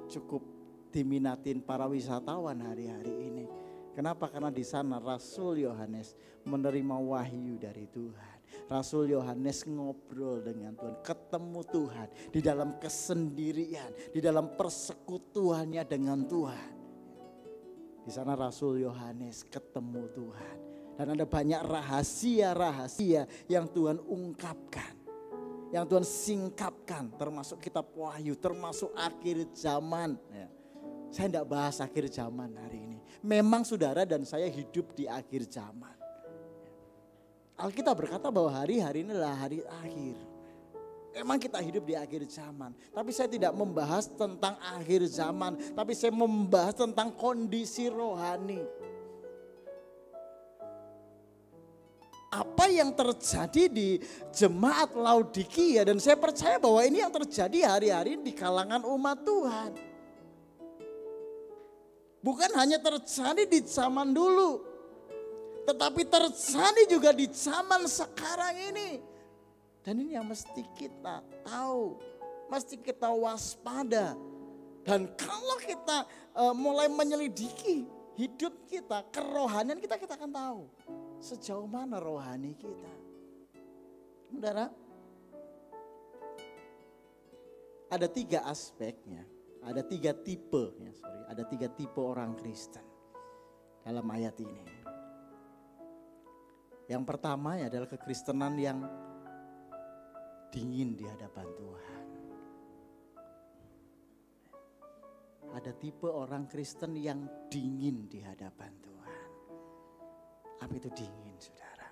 cukup diminatin para wisatawan hari-hari ini. Kenapa? Karena di sana Rasul Yohanes menerima wahyu dari Tuhan. Rasul Yohanes ngobrol dengan Tuhan, ketemu Tuhan di dalam kesendirian, di dalam persekutuannya dengan Tuhan. Di sana Rasul Yohanes ketemu Tuhan. Dan ada banyak rahasia-rahasia yang Tuhan ungkapkan. Yang Tuhan singkapkan, termasuk kitab Wahyu, termasuk akhir zaman. Ya. Saya tidak bahas akhir zaman hari ini. Memang saudara dan saya hidup di akhir zaman. Alkitab berkata bahwa hari-hari ini adalah hari akhir. Memang kita hidup di akhir zaman. Tapi saya tidak membahas tentang akhir zaman. Tapi saya membahas tentang kondisi rohani. Apa yang terjadi di jemaat Laodikia. Dan saya percaya bahwa ini yang terjadi hari-hari di kalangan umat Tuhan. Bukan hanya terjadi di zaman dulu. Tetapi terjadi juga di zaman sekarang ini. Dan ini yang mesti kita tahu. Mesti kita waspada. Dan kalau kita mulai menyelidiki hidup kita, kerohanian kita, kita akan tahu. Sejauh mana rohani kita. Saudara, ada 3 aspeknya. Ada 3 tipe. Ada 3 tipe orang Kristen dalam ayat ini. Yang pertama adalah kekristenan yang dingin di hadapan Tuhan. Ada tipe orang Kristen yang dingin di hadapan Tuhan. Apa itu dingin, saudara?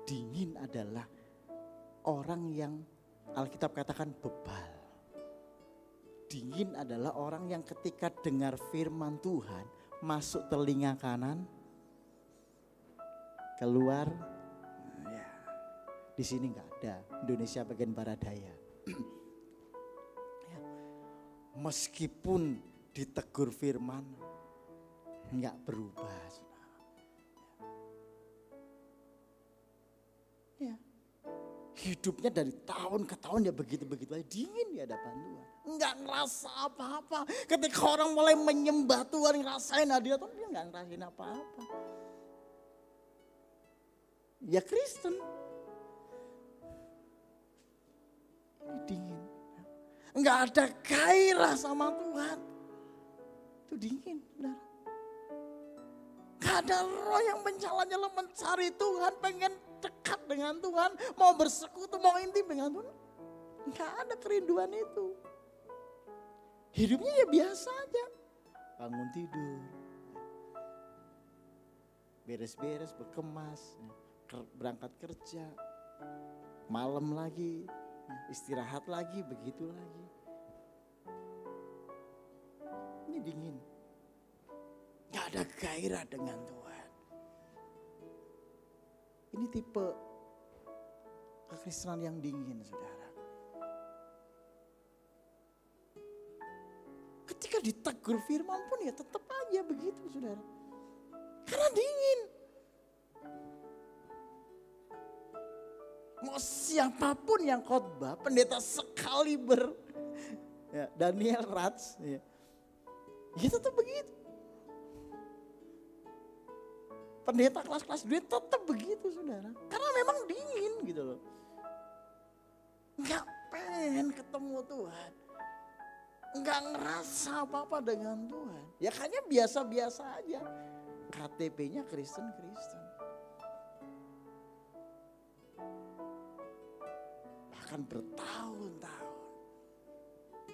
Dingin adalah orang yang Alkitab katakan bebal. Dingin adalah orang yang ketika dengar firman Tuhan masuk telinga kanan, keluar. Ya, di sini nggak ada, Indonesia bagian barat daya. Meskipun ditegur firman nggak berubah. Ya. Hidupnya dari tahun ke tahun ya begitu-begitu aja, dingin di hadapan Tuhan. Nggak ngerasa apa-apa. Ketika orang mulai menyembah Tuhan, ngerasain hadirat Tuhan, dia nggak ngerasain apa-apa. Ya Kristen. Ini dingin. Nggak ada gairah sama Tuhan. Itu dingin, saudara. Nggak ada roh yang mencala-nyala mencari Tuhan, pengen dekat dengan Tuhan, mau bersekutu, mau intim dengan Tuhan. Nggak ada kerinduan itu. Hidupnya ya biasa aja. Bangun tidur, beres-beres, berkemas, berangkat kerja, malam lagi, istirahat lagi, begitu lagi. Ini dingin. Gak ada gairah dengan Tuhan. Ini tipe kekristenan yang dingin, saudara. Ketika ditegur firman pun ya tetap aja begitu, saudara. Karena dingin. Mau siapapun yang khotbah, pendeta sekaliber, ya, Daniel Rats, ya tetap begitu. Pendeta kelas-kelas duit tetap begitu, saudara. Karena memang dingin gitu loh. Nggak pengen ketemu Tuhan. Nggak ngerasa apa-apa dengan Tuhan. Ya kayaknya biasa-biasa aja. KTP-nya Kristen-Kristen. Bahkan bertahun-tahun.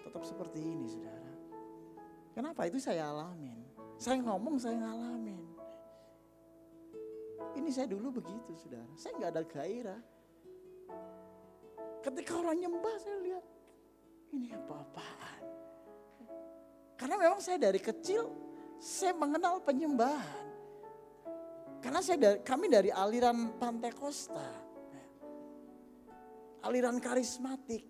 Tetap seperti ini, saudara. Kenapa? Itu saya alamin. Saya ngomong, saya ngalamin. Ini saya dulu begitu, saudara. Saya nggak ada gairah. Ketika orang nyembah saya lihat, ini apa-apaan. Karena memang saya dari kecil, saya mengenal penyembahan. Karena kami dari aliran Pantekosta. Aliran karismatik.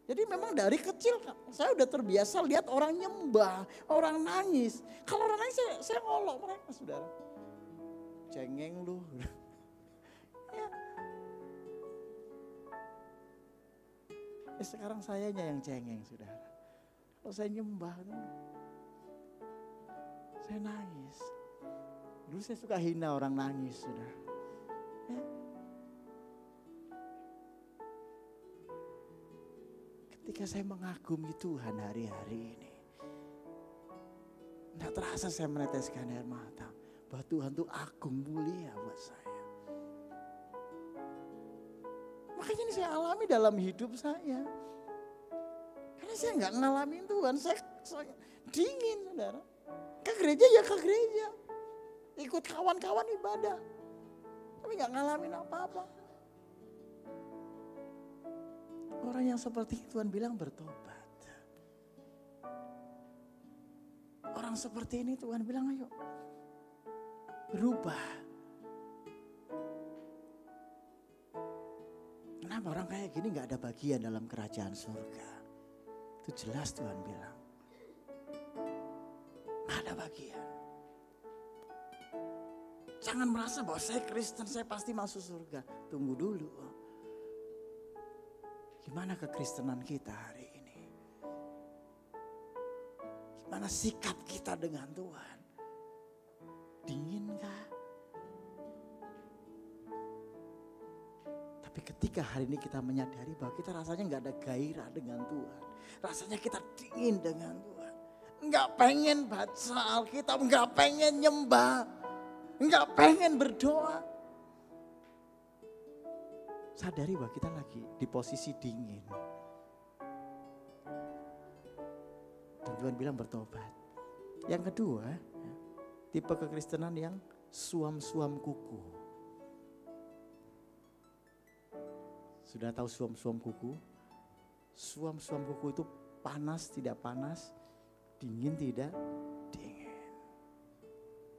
Jadi memang dari kecil saya udah terbiasa lihat orang nyembah, orang nangis. Kalau orang nangis saya ngolok mereka, saudara. Cengeng lu. Ya. Sekarang sayanya yang cengeng, saudara. Kalau saya nyembah, saya nangis. Dulu saya suka hina orang nangis, saudara. Ya. Ketika saya mengagumi Tuhan hari-hari ini, tidak terasa saya meneteskan air mata. Bahwa Tuhan itu agung mulia buat saya. Makanya ini saya alami dalam hidup saya. Karena saya nggak ngalamin Tuhan, saya dingin, saudara. Ke gereja ya ke gereja. Ikut kawan-kawan ibadah. Tapi nggak ngalamin apa-apa. Orang yang seperti Tuhan bilang bertobat. Orang seperti ini Tuhan bilang ayo berubah. Kenapa orang kayak gini gak ada bagian dalam kerajaan surga? Itu jelas Tuhan bilang. Gak ada bagian. Jangan merasa bahwa saya Kristen, saya pasti masuk surga. Tunggu dulu. Gimana kekristenan kita hari ini? Gimana sikap kita dengan Tuhan? Dingin kah? Tapi ketika hari ini kita menyadari bahwa kita rasanya gak ada gairah dengan Tuhan. Rasanya kita dingin dengan Tuhan. Gak pengen baca Alkitab, gak pengen nyembah. Gak pengen berdoa. Sadari bahwa kita lagi di posisi dingin. Dan Tuhan bilang bertobat. Yang kedua, tipe kekristenan yang suam-suam kuku. Sudah tahu suam-suam kuku? Suam-suam kuku itu panas tidak panas, dingin tidak dingin.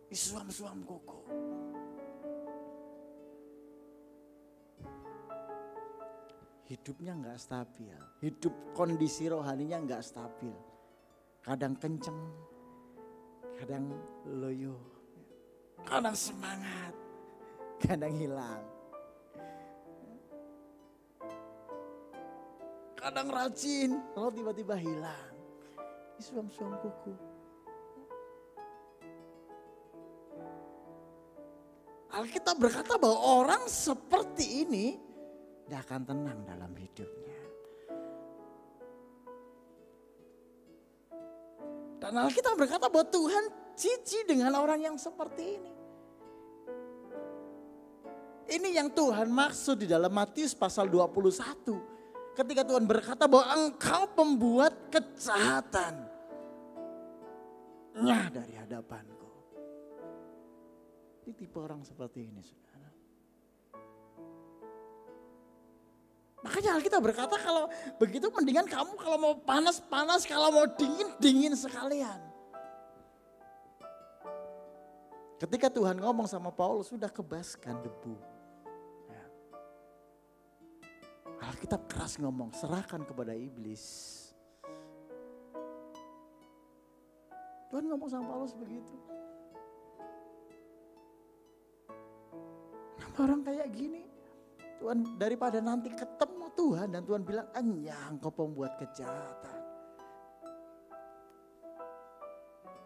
Ini suam-suam kuku. Hidupnya nggak stabil, hidup kondisi rohaninya nggak stabil. Kadang kenceng, kadang loyo, kadang semangat, kadang hilang. Kadang rajin, lalu tiba-tiba hilang. Ini suam-suam kuku. Alkitab berkata bahwa orang seperti ini tidak akan tenang dalam hidupnya. Dan Alkitab berkata bahwa Tuhan jijik dengan orang yang seperti ini. Ini yang Tuhan maksud di dalam Matius pasal 21. Ketika Tuhan berkata bahwa engkau pembuat kejahatan dari hadapanku. Ini tipe orang seperti ini, saudara. Makanya Alkitab berkata kalau begitu mendingan kamu kalau mau panas-panas, kalau mau dingin-dingin sekalian. Ketika Tuhan ngomong sama Paulus, sudah kebaskan debu. Ya. Alkitab keras ngomong, serahkan kepada iblis. Tuhan ngomong sama Paulus begitu. Kenapa orang kayak gini? Tuhan daripada nanti ketemu Tuhan dan Tuhan bilang, engkau pembuat kejahatan.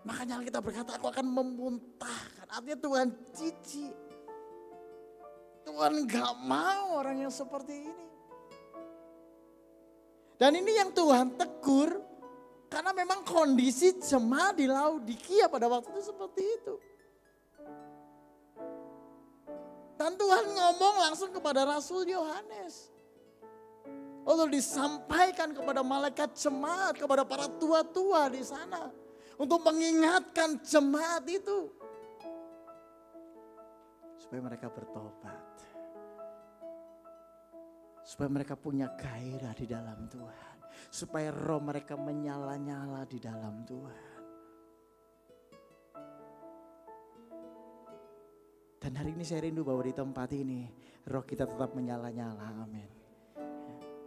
Makanya kita berkata, aku akan memuntahkan. Artinya Tuhan jijik. Tuhan gak mau orang yang seperti ini. Dan ini yang Tuhan tegur. Karena memang kondisi jemaat di Laodikia pada waktu itu seperti itu. Dan Tuhan ngomong langsung kepada Rasul Yohanes. Untuk disampaikan kepada malaikat jemaat, kepada para tua-tua di sana. Untuk mengingatkan jemaat itu. Supaya mereka bertobat. Supaya mereka punya gairah di dalam Tuhan. Supaya roh mereka menyala-nyala di dalam Tuhan. Dan hari ini saya rindu bahwa di tempat ini roh kita tetap menyala-nyala, amin.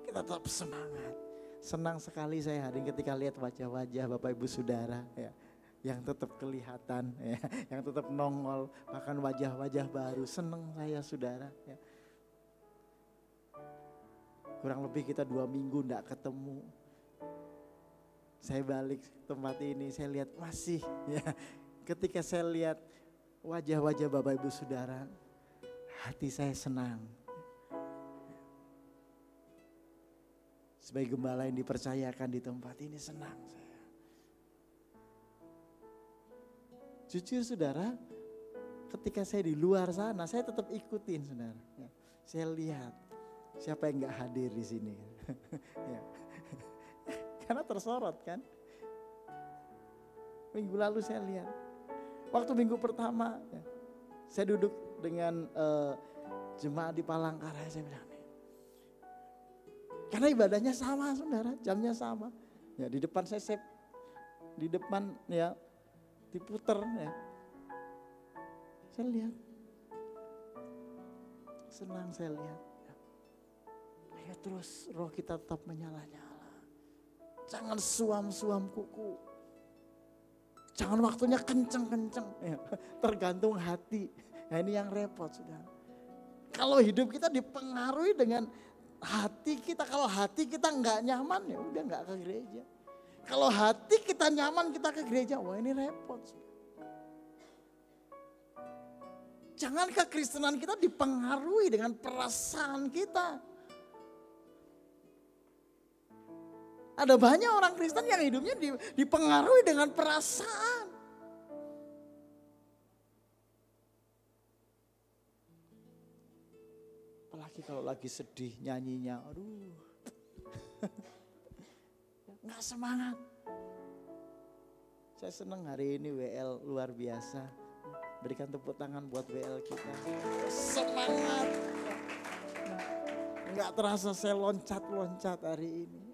Kita tetap semangat. Senang sekali saya hari ini ketika lihat wajah-wajah Bapak Ibu Saudara ya, yang tetap kelihatan, ya, yang tetap nongol, bahkan wajah-wajah baru. Senang saya saudara. Ya. Kurang lebih kita 2 minggu enggak ketemu. Saya balik tempat ini, saya lihat masih ya. Ketika saya lihat wajah-wajah Bapak Ibu Saudara, hati saya senang. Sebagai gembala yang dipercayakan di tempat ini senang saya. Jujur saudara, ketika saya di luar sana, saya tetap ikutin saudara. Saya lihat siapa yang gak hadir di sini. Ya. Karena tersorot kan. Minggu lalu saya lihat. Waktu minggu pertama, ya, saya duduk dengan jemaat di Palangkaraya, saya bilang nih. Karena ibadahnya sama saudara, jamnya sama. Ya, di depan saya di depan ya diputer ya. Saya lihat. Senang saya lihat. Ya. Ayo terus roh kita tetap menyala-nyala. Jangan suam-suam kuku. Jangan waktunya kenceng-kenceng. Ya, tergantung hati. Nah ini yang repot saudara. Kalau hidup kita dipengaruhi dengan hati kita, kalau hati kita nggak nyaman ya udah nggak ke gereja. Kalau hati kita nyaman kita ke gereja, wah ini repot. Jangan kekristenan kita dipengaruhi dengan perasaan kita. Ada banyak orang Kristen yang hidupnya dipengaruhi dengan perasaan. Apalagi kalau lagi sedih nyanyinya, aduh. Nggak semangat. Saya senang hari ini WL luar biasa. Berikan tepuk tangan buat WL kita. Semangat. Enggak terasa saya loncat-loncat hari ini.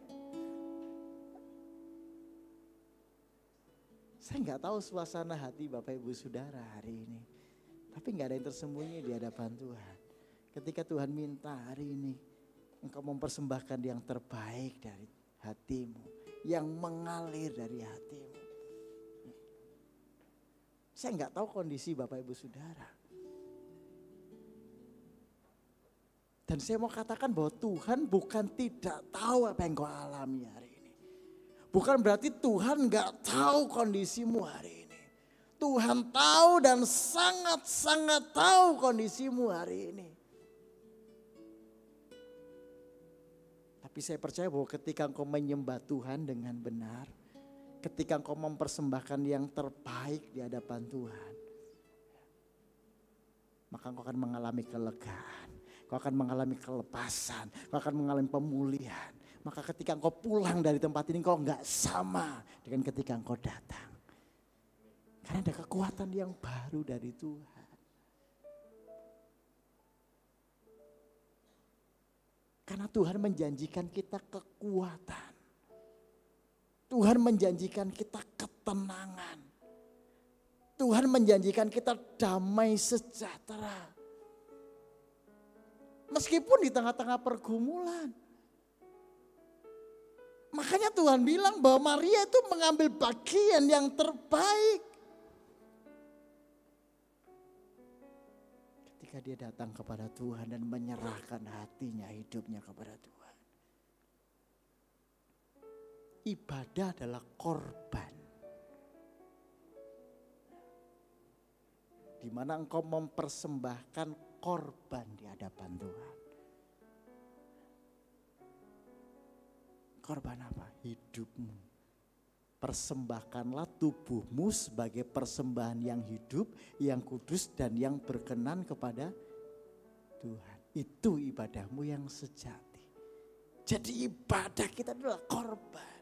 Saya enggak tahu suasana hati Bapak Ibu Saudara hari ini. Tapi enggak ada yang tersembunyi di hadapan Tuhan. Ketika Tuhan minta hari ini, engkau mempersembahkan yang terbaik dari hatimu. Yang mengalir dari hatimu. Saya enggak tahu kondisi Bapak Ibu Saudara. Dan saya mau katakan bahwa Tuhan bukan tidak tahu apa yang kau alami hari ini. Bukan berarti Tuhan enggak tahu kondisimu hari ini. Tuhan tahu dan sangat-sangat tahu kondisimu hari ini. Tapi saya percaya bahwa ketika engkau menyembah Tuhan dengan benar, ketika engkau mempersembahkan yang terbaik di hadapan Tuhan, maka engkau akan mengalami kelegaan, engkau akan mengalami kelepasan, engkau akan mengalami pemulihan. Maka ketika engkau pulang dari tempat ini, engkau enggak sama dengan ketika engkau datang. Karena ada kekuatan yang baru dari Tuhan. Karena Tuhan menjanjikan kita kekuatan. Tuhan menjanjikan kita ketenangan. Tuhan menjanjikan kita damai sejahtera. Meskipun di tengah-tengah pergumulan. Makanya Tuhan bilang bahwa Maria itu mengambil bagian yang terbaik. Ketika dia datang kepada Tuhan dan menyerahkan hatinya, hidupnya kepada Tuhan. Ibadah adalah korban. Di mana engkau mempersembahkan korban di hadapan Tuhan. Korban apa? Hidupmu. Persembahkanlah tubuhmu sebagai persembahan yang hidup, yang kudus dan yang berkenan kepada Tuhan. Itu ibadahmu yang sejati. Jadi ibadah kita adalah korban.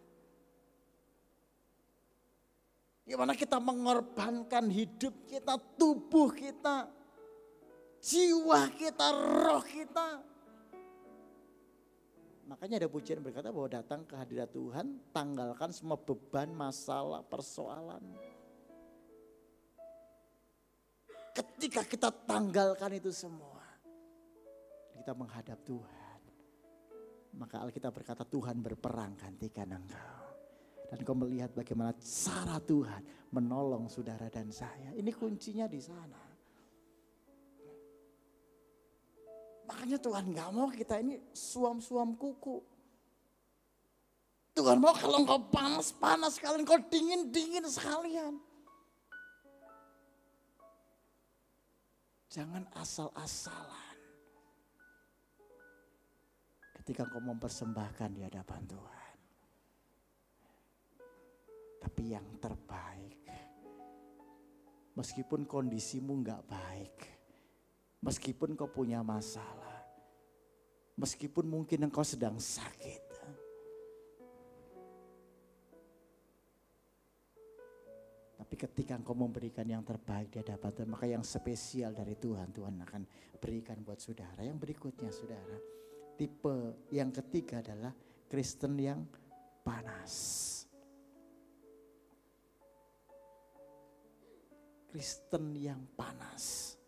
Di mana kita mengorbankan hidup kita, tubuh kita, jiwa kita, roh kita. Makanya ada pujian berkata bahwa datang ke hadirat Tuhan, tanggalkan semua beban, masalah, persoalan. Ketika kita tanggalkan itu semua, kita menghadap Tuhan. Maka Alkitab berkata Tuhan berperang gantikan engkau. Dan kau melihat bagaimana cara Tuhan menolong saudara dan saya. Ini kuncinya di sana. Makanya Tuhan gak mau kita ini suam-suam kuku. Tuhan mau kalau engkau panas-panas sekalian, kau dingin-dingin sekalian. Jangan asal-asalan. Ketika kau mempersembahkan di hadapan Tuhan. Tapi yang terbaik. Meskipun kondisimu gak baik. Meskipun kau punya masalah. Meskipun mungkin engkau sedang sakit. Tapi ketika engkau memberikan yang terbaik di hadapan Tuhan, maka yang spesial dari Tuhan, Tuhan akan berikan buat saudara. Yang berikutnya saudara, tipe yang ketiga adalah Kristen yang panas. Kristen yang panas.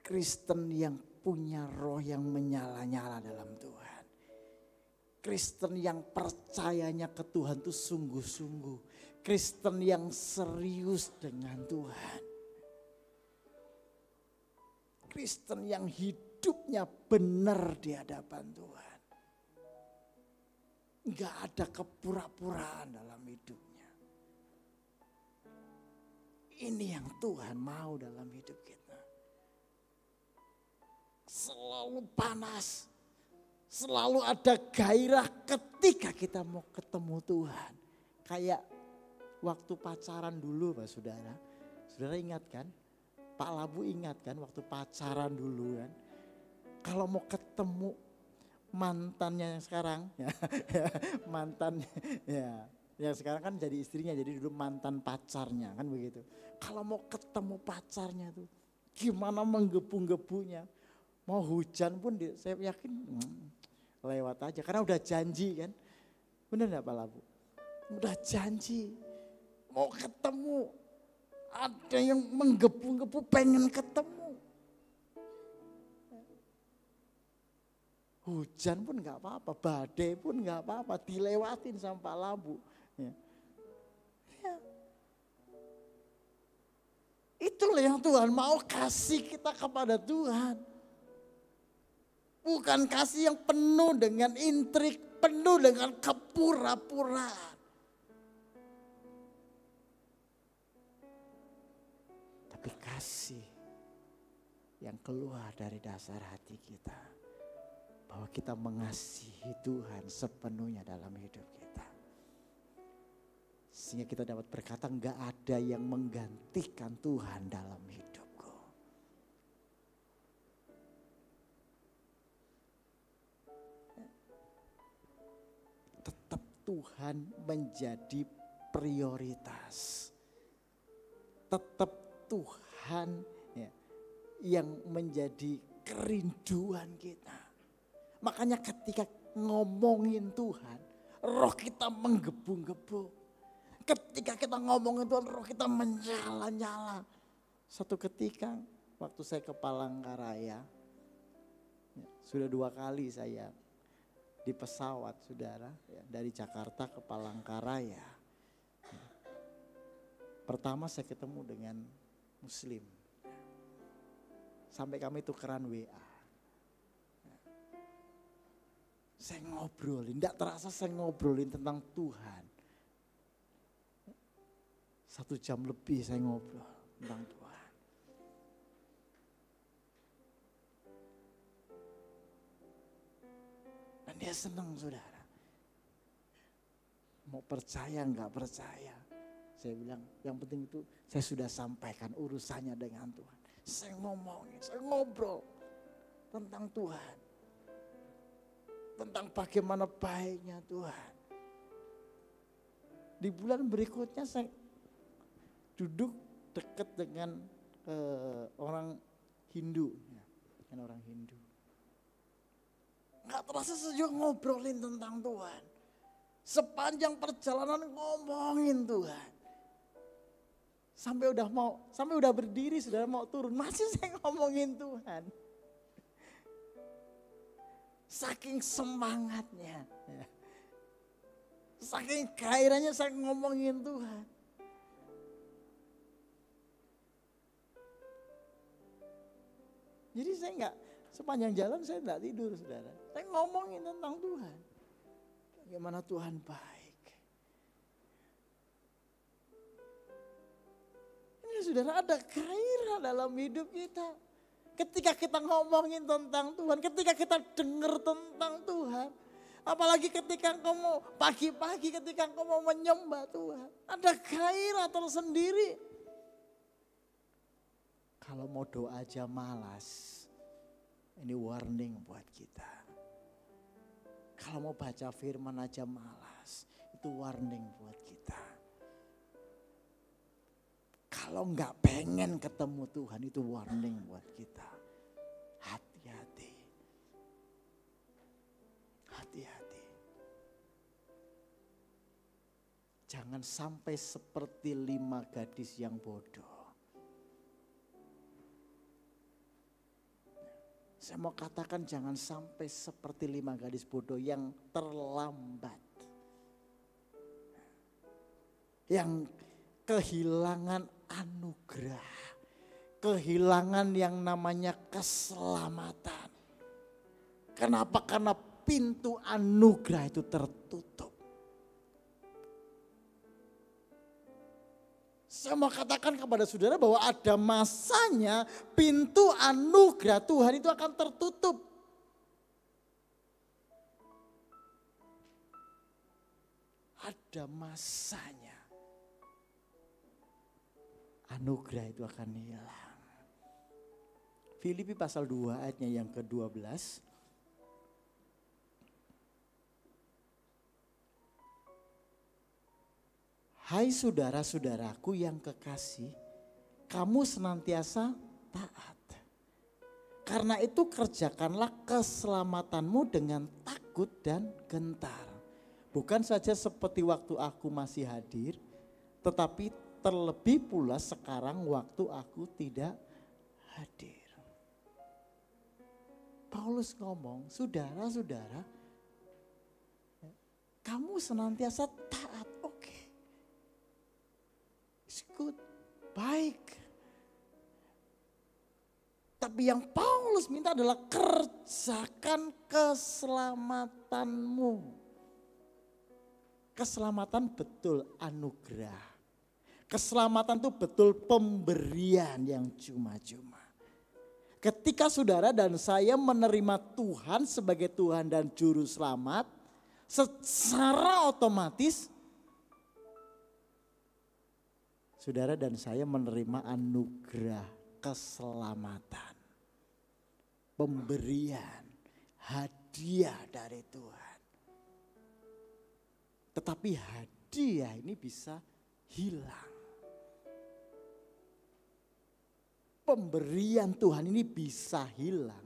Kristen yang punya roh yang menyala-nyala dalam Tuhan. Kristen yang percayanya ke Tuhan itu sungguh-sungguh. Kristen yang serius dengan Tuhan. Kristen yang hidupnya benar di hadapan Tuhan. Enggak ada kepura-puraan dalam hidupnya. Ini yang Tuhan mau dalam hidup kita. Selalu panas. Selalu ada gairah ketika kita mau ketemu Tuhan. Kayak waktu pacaran dulu Pak Saudara. Saudara ingat kan? Pak Labu ingat kan waktu pacaran dulu kan. Kalau mau ketemu mantannya yang sekarang. Mantannya ya. Yang sekarang kan jadi istrinya, jadi dulu mantan pacarnya kan begitu. Kalau mau ketemu pacarnya tuh gimana menggebu-gebunya. Mau hujan pun saya yakin lewat aja karena udah janji kan. Bener gak Pak Labu? Udah janji mau ketemu. Ada yang menggebu-gebu pengen ketemu. Hujan pun gak apa-apa, badai pun gak apa-apa, dilewatin sama Pak Labu. Ya. Ya. Itulah yang Tuhan mau kasih kita kepada Tuhan. Bukan kasih yang penuh dengan intrik, penuh dengan kepura-puraan. Tapi kasih yang keluar dari dasar hati kita. Bahwa kita mengasihi Tuhan sepenuhnya dalam hidup kita. Sehingga kita dapat berkata enggak ada yang menggantikan Tuhan dalam hidupku. Tetap Tuhan menjadi prioritas. Tetap Tuhan yang menjadi kerinduan kita. Makanya ketika ngomongin Tuhan, roh kita menggebu-gebu. Ketika kita ngomongin Tuhan, roh kita menyala-nyala. Satu ketika waktu saya ke Palangkaraya, sudah 2 kali saya di pesawat saudara, dari Jakarta ke Palangkaraya. Pertama saya ketemu dengan Muslim. Sampai kami tukeran WA. Saya ngobrolin, tidak terasa saya ngobrolin tentang Tuhan. 1 jam lebih saya ngobrol tentang Tuhan. Dan dia senang saudara. Mau percaya nggak percaya. Saya bilang yang penting itu saya sudah sampaikan urusannya dengan Tuhan. Saya ngomongin, saya ngobrol tentang Tuhan. Tentang bagaimana baiknya Tuhan. Di bulan berikutnya saya duduk dekat dengan orang Hindu. Dengan orang Hindu. Gak terasa saya juga ngobrolin tentang Tuhan. Sepanjang perjalanan ngomongin Tuhan. Sampai udah berdiri, saudara mau turun. Masih saya ngomongin Tuhan. Saking semangatnya, saking gairahnya saya ngomongin Tuhan. Jadi saya enggak, sepanjang jalan saya enggak tidur saudara. Saya ngomongin tentang Tuhan. Bagaimana Tuhan baik. Ini saudara ada gairah dalam hidup kita. Ketika kita ngomongin tentang Tuhan, ketika kita dengar tentang Tuhan. Apalagi ketika kamu pagi-pagi ketika kamu menyembah Tuhan. Ada gairah tersendiri. Kalau mau doa aja malas, ini warning buat kita. Kalau mau baca firman aja malas, itu warning buat kita. Kalau nggak pengen ketemu Tuhan itu warning buat kita. Hati-hati. Hati-hati. Jangan sampai seperti 5 gadis yang bodoh. Saya mau katakan jangan sampai seperti 5 gadis bodoh yang terlambat. Yang kehilangan anugerah, kehilangan yang namanya keselamatan. Kenapa? Karena pintu anugerah itu tertutup. Saya mau katakan kepada saudara bahwa ada masanya pintu anugerah Tuhan itu akan tertutup. Ada masanya. Anugerah itu akan hilang. Filipi pasal 2 ayatnya yang ke-12. Hai saudara-saudaraku yang kekasih, kamu senantiasa taat. Karena itu kerjakanlah keselamatanmu dengan takut dan gentar. Bukan saja seperti waktu aku masih hadir, tetapi terlebih pula sekarang waktu aku tidak hadir. Paulus ngomong, saudara-saudara, kamu senantiasa taat. Oke. It's good. Baik. Tapi yang Paulus minta adalah kerjakan keselamatanmu. Keselamatan betul anugerah. Keselamatan itu betul pemberian yang cuma-cuma. Ketika saudara dan saya menerima Tuhan sebagai Tuhan dan Juru Selamat, secara otomatis saudara dan saya menerima anugerah keselamatan. Pemberian, hadiah dari Tuhan. Tetapi hadiah ini bisa hilang. Pemberian Tuhan ini bisa hilang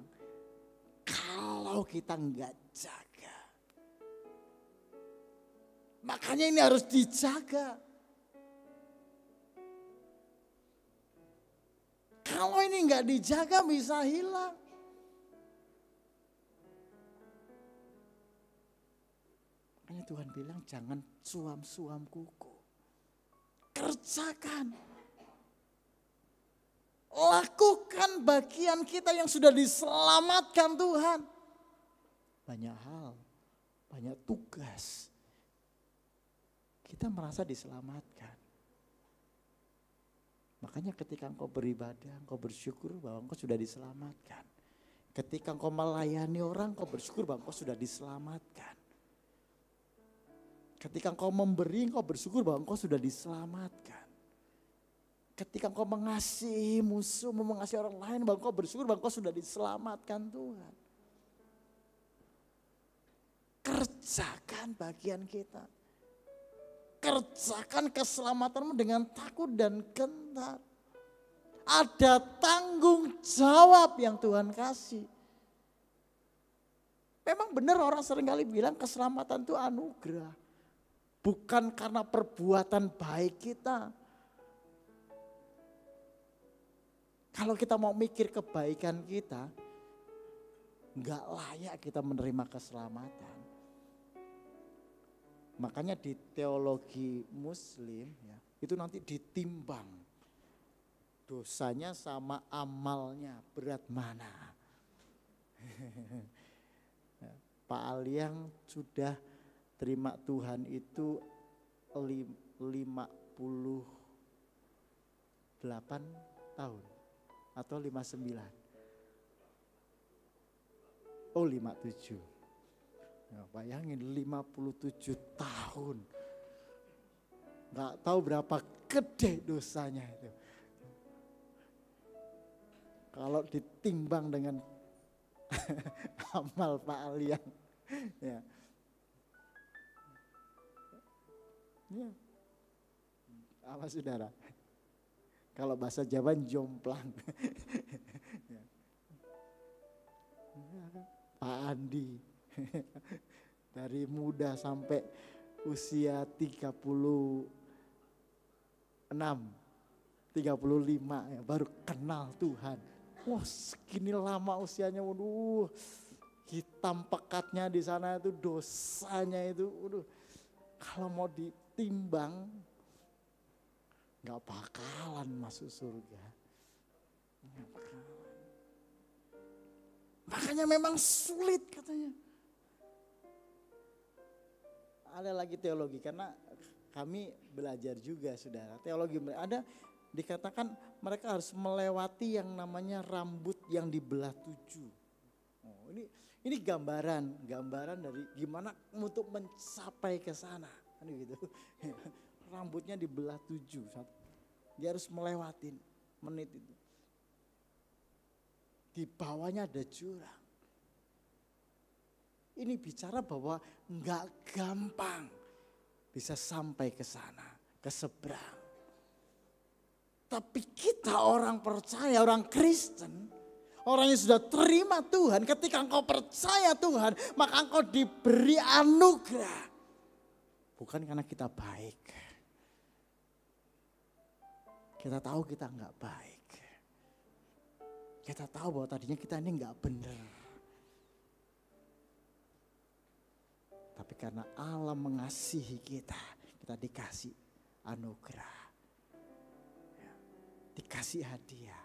kalau kita enggak jaga. Makanya ini harus dijaga. Kalau ini enggak dijaga bisa hilang. Makanya Tuhan bilang jangan suam-suam kuku. Kerjakan. Lakukan bagian kita yang sudah diselamatkan Tuhan. Banyak hal, banyak tugas. Kita merasa diselamatkan. Makanya ketika engkau beribadah, engkau bersyukur bahwa engkau sudah diselamatkan. Ketika engkau melayani orang, engkau bersyukur bahwa engkau sudah diselamatkan. Ketika engkau memberi, engkau bersyukur bahwa engkau sudah diselamatkan. Ketika engkau mengasihi musuh, mengasihi orang lain, bahwa engkau bersyukur bahwa engkau sudah diselamatkan Tuhan. Kerjakan bagian kita. Kerjakan keselamatanmu dengan takut dan gentar. Ada tanggung jawab yang Tuhan kasih. Memang benar orang seringkali bilang keselamatan itu anugerah. Bukan karena perbuatan baik kita. Kalau kita mau mikir kebaikan kita, enggak layak kita menerima keselamatan. Makanya di teologi Muslim ya, itu nanti ditimbang dosanya sama amalnya berat mana. Pak Aliang sudah terima Tuhan itu 58 tahun. Atau 59. Oh 57. Ya, bayangin 57 tahun. Gak tahu berapa gede dosanya itu. Kalau ditimbang dengan amal Pak Aliang. Ya. Ya. Apa saudara? Kalau bahasa Jawa jomplang. Pak Andi. Dari muda sampai usia 35, 35 ya, baru kenal Tuhan. Wah segini lama usianya, waduh hitam pekatnya di sana itu dosanya itu. Waduh, kalau mau ditimbang gak bakalan masuk surga. Gak bakalan. Makanya memang sulit katanya. Ada lagi teologi karena kami belajar juga saudara. Teologi ada dikatakan mereka harus melewati yang namanya rambut yang dibelah 7. Oh, ini gambaran dari gimana untuk mencapai ke sana. Kan gitu. Rambutnya dibelah 7. Dia harus melewatin menit itu. Di bawahnya ada jurang. Ini bicara bahwa enggak gampang bisa sampai ke sana. ke seberang. Tapi kita orang percaya, orang Kristen, orang yang sudah terima Tuhan, ketika engkau percaya Tuhan, maka engkau diberi anugerah. Bukan karena kita baik. Kita tahu kita enggak baik. Kita tahu bahwa tadinya kita ini enggak benar. Tapi karena Allah mengasihi kita, kita dikasih anugerah. Dikasih hadiah.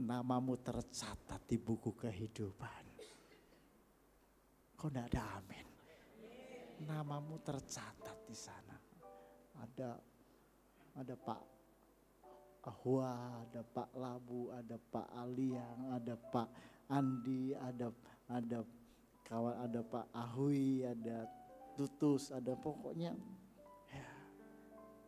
Namamu tercatat di buku kehidupan. Kok enggak ada amin? Namamu tercatat di sana. Ada Pak Ahwa, ada Pak Labu, ada Pak Aliang, ada Pak Andi, ada kawan, ada Pak Ahui, ada Tutus, ada pokoknya ya,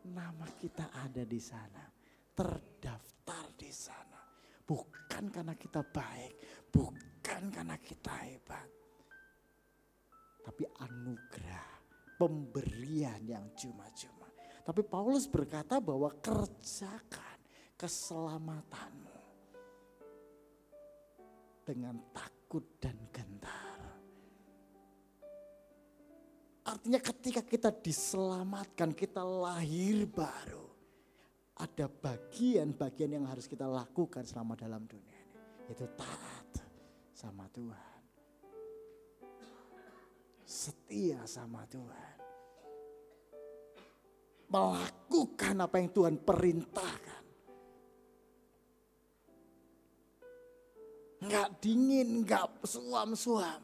nama kita ada di sana, terdaftar di sana. Bukan karena kita baik, bukan karena kita hebat, tapi anugerah, pemberian yang cuma-cuma. Tapi Paulus berkata bahwa kerjakan keselamatanmu dengan takut dan gentar. Artinya ketika kita diselamatkan, kita lahir baru. Ada bagian-bagian yang harus kita lakukan selama dalam dunia ini. Itu taat sama Tuhan. Setia sama Tuhan. Melakukan apa yang Tuhan perintahkan. Enggak dingin, enggak suam-suam.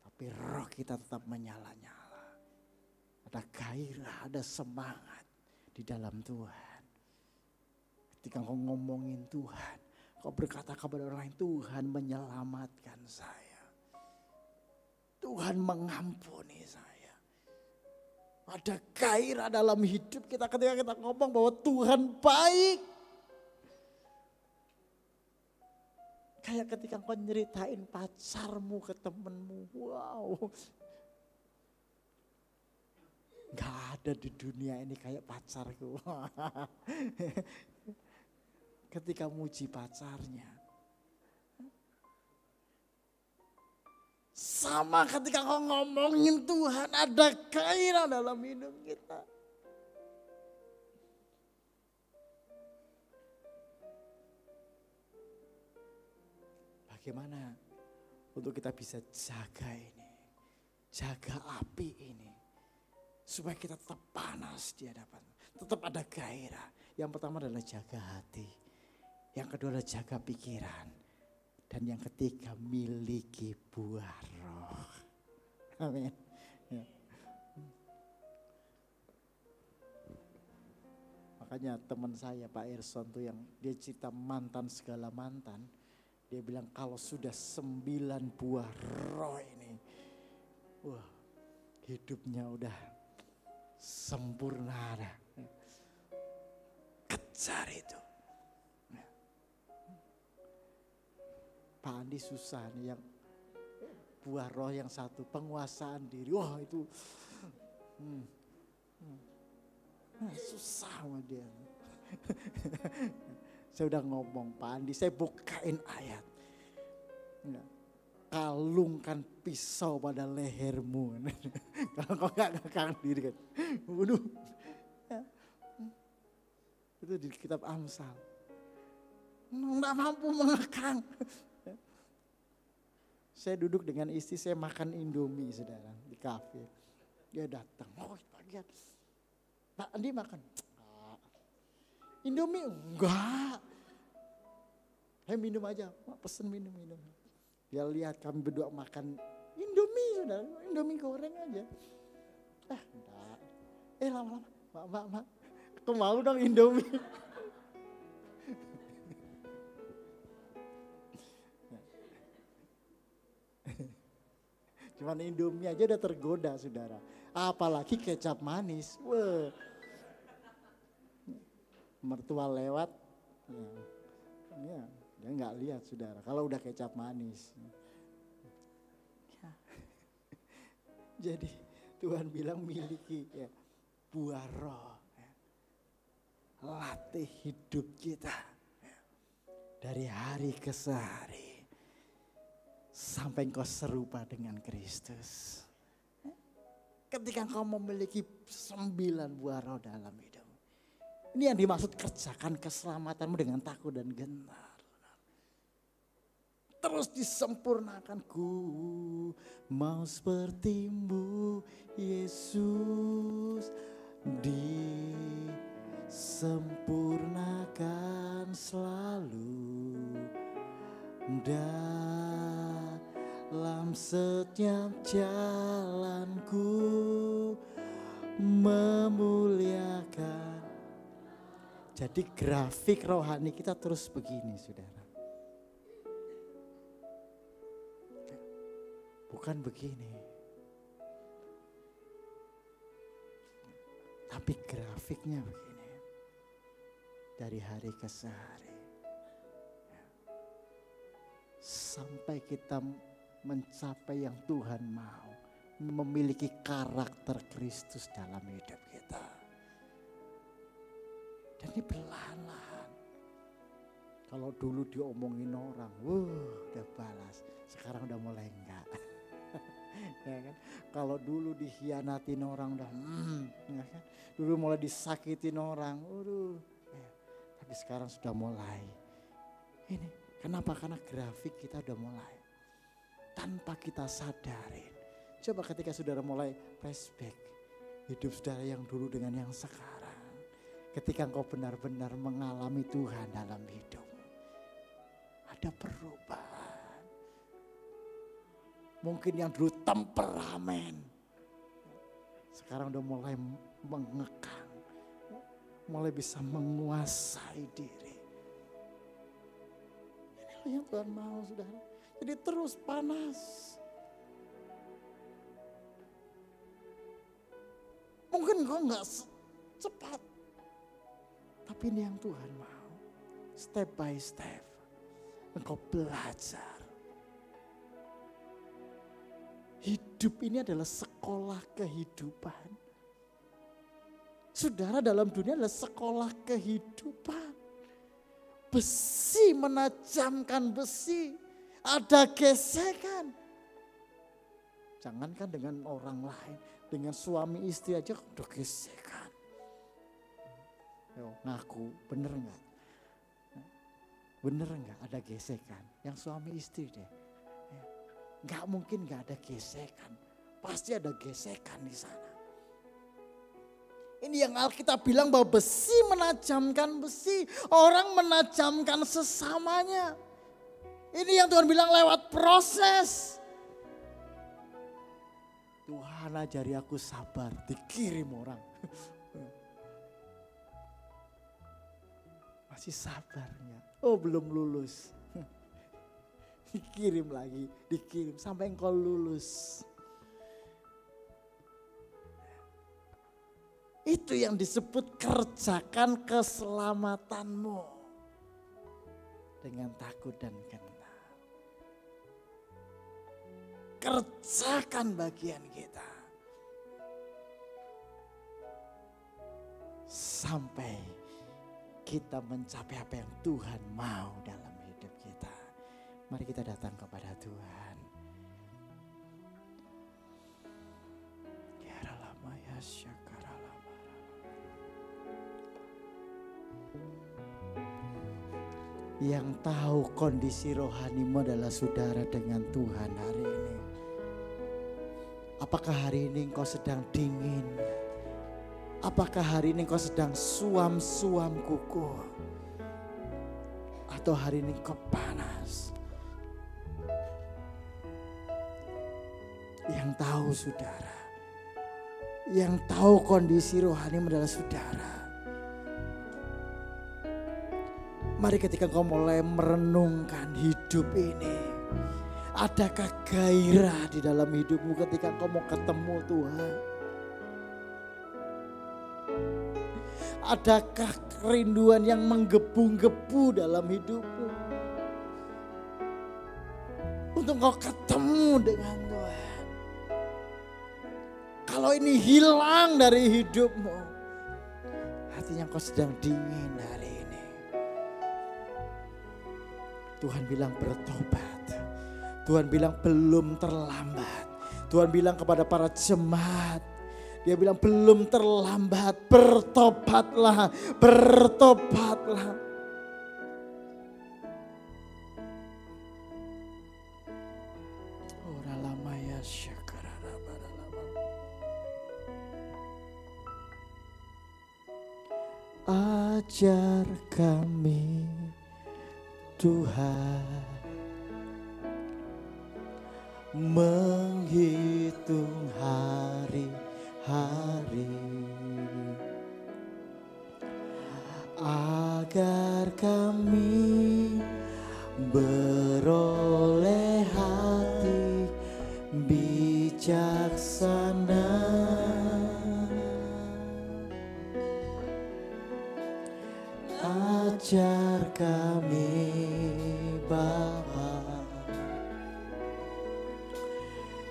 Tapi roh kita tetap menyala-nyala. Ada gairah, ada semangat di dalam Tuhan. Ketika kau ngomongin Tuhan, kau berkata kepada orang lain, Tuhan menyelamatkan saya. Tuhan mengampuni saya. Ada gairah dalam hidup kita ketika kita ngomong bahwa Tuhan baik. Kayak ketika kau nyeritain pacarmu ke temenmu, wow. Gak ada di dunia ini kayak pacarku. Ketika muji pacarnya. Sama ketika kau ngomongin Tuhan, ada gairah dalam hidup kita. Bagaimana untuk kita bisa jaga ini, jaga api ini, supaya kita tetap panas di hadapan, tetap ada gairah. Yang pertama adalah jaga hati, yang kedua adalah jaga pikiran, dan yang ketiga miliki buah roh. Amin. Ya. Makanya teman saya Pak Erson tuh yang dia cerita mantan segala mantan. Dia bilang kalau sudah 9 buah roh ini, wah hidupnya udah sempurna dah. Kejar itu. Pak Andi susah nih yang buah roh yang satu, penguasaan diri. Wah itu susah sama dia. Saya udah ngomong Pak Andi, saya bukain ayat. Kalungkan pisau pada lehermu. Kalau kau gak ngekang diri kan. Waduh. Itu di kitab Amsal. Nggak mampu mengekang. Saya duduk dengan istri, saya makan Indomie saudara di kafe. Dia datang, oh bagian. Pak Andi makan. Indomie enggak. Saya minum aja, pesen minum. Dia lihat kami berdua makan Indomie saudara, Indomie goreng aja. Enggak. Lama-lama, mak, aku mau dong Indomie. Cuman Indomie aja udah tergoda saudara. Apalagi kecap manis. Wah. Mertua lewat. Ya, dia nggak lihat saudara. Kalau udah kecap manis. Ya. Jadi Tuhan bilang miliki ya, buah roh. Ya. latih hidup kita dari hari ke hari sampai engkau serupa dengan Kristus. Ketika engkau memiliki 9 buah roh dalam hidup. Ini yang dimaksud kerjakan keselamatanmu dengan takut dan gentar. Terus disempurnakan. Ku mau seperti-Mu Yesus, disempurnakan selalu dalam setiap jalanku memuliakan. Jadi grafik rohani kita terus begini, saudara. Bukan begini. Tapi grafiknya begini. Dari hari ke hari. Sampai kita mencapai yang Tuhan mau. Memiliki karakter Kristus dalam hidup kita. Dan ini perlahan-lahan. Kalau dulu diomongin orang, udah balas. Sekarang udah mulai enggak. Ya kan? Kalau dulu dikhianatin orang udah, ya kan? Dulu mulai disakitin orang, ya. Tapi sekarang sudah mulai. Ini kenapa? Karena grafik kita udah mulai. Tanpa kita sadarin. Coba ketika saudara mulai flashback hidup saudara yang dulu dengan yang sekarang. Ketika engkau benar-benar mengalami Tuhan dalam hidup. Ada perubahan. Mungkin yang dulu temperamen. Sekarang udah mulai mengekang. Mulai bisa menguasai diri. Inilah yang Tuhan mau, saudara. Jadi terus panas. Mungkin kau enggak cepat. Tapi ini yang Tuhan mau. Step by step. Engkau belajar. Hidup ini adalah sekolah kehidupan. Saudara, dalam dunia adalah sekolah kehidupan. Besi menajamkan besi. Ada gesekan. Jangankan dengan orang lain. Dengan suami istri aja udah gesekan. Yo, ngaku, bener enggak? Bener enggak ada gesekan? Yang suami istri deh. Enggak mungkin enggak ada gesekan. Pasti ada gesekan di sana. Ini yang Alkitab bilang bahwa besi menajamkan besi. Orang menajamkan sesamanya. Ini yang Tuhan bilang lewat proses. Tuhan ajari aku sabar, dikirim orang. Masih sabar enggak? Oh belum lulus. Dikirim lagi, dikirim sampai engkau lulus. Itu yang disebut kerjakan keselamatanmu. Dengan takut dan gentar. Kerjakan bagian kita. Sampai kita mencapai apa yang Tuhan mau dalam hidup kita. Mari kita datang kepada Tuhan. Yang tahu kondisi rohanimu adalah saudara dengan Tuhan hari ini. Apakah hari ini engkau sedang dingin? Apakah hari ini engkau sedang suam-suam kuku? Atau hari ini engkau panas? Yang tahu saudara. Yang tahu kondisi rohanimu adalah saudara. Mari ketika engkau mulai merenungkan hidup ini. Adakah gairah di dalam hidupmu ketika engkau mau ketemu Tuhan? Adakah kerinduan yang menggebu-gebu dalam hidupmu? Untuk engkau ketemu dengan Tuhan. Kalau ini hilang dari hidupmu, Hatinya engkau sedang dingin hari ini. Tuhan bilang bertobat. Tuhan bilang belum terlambat. Tuhan bilang kepada para jemaat, dia bilang belum terlambat, bertobatlah, bertobatlah. Ora lama ya syakarara baralama. Ajar kami Tuhan menghitung hari-hari agar kami beroleh hati bijaksana. Ajar kami Bapa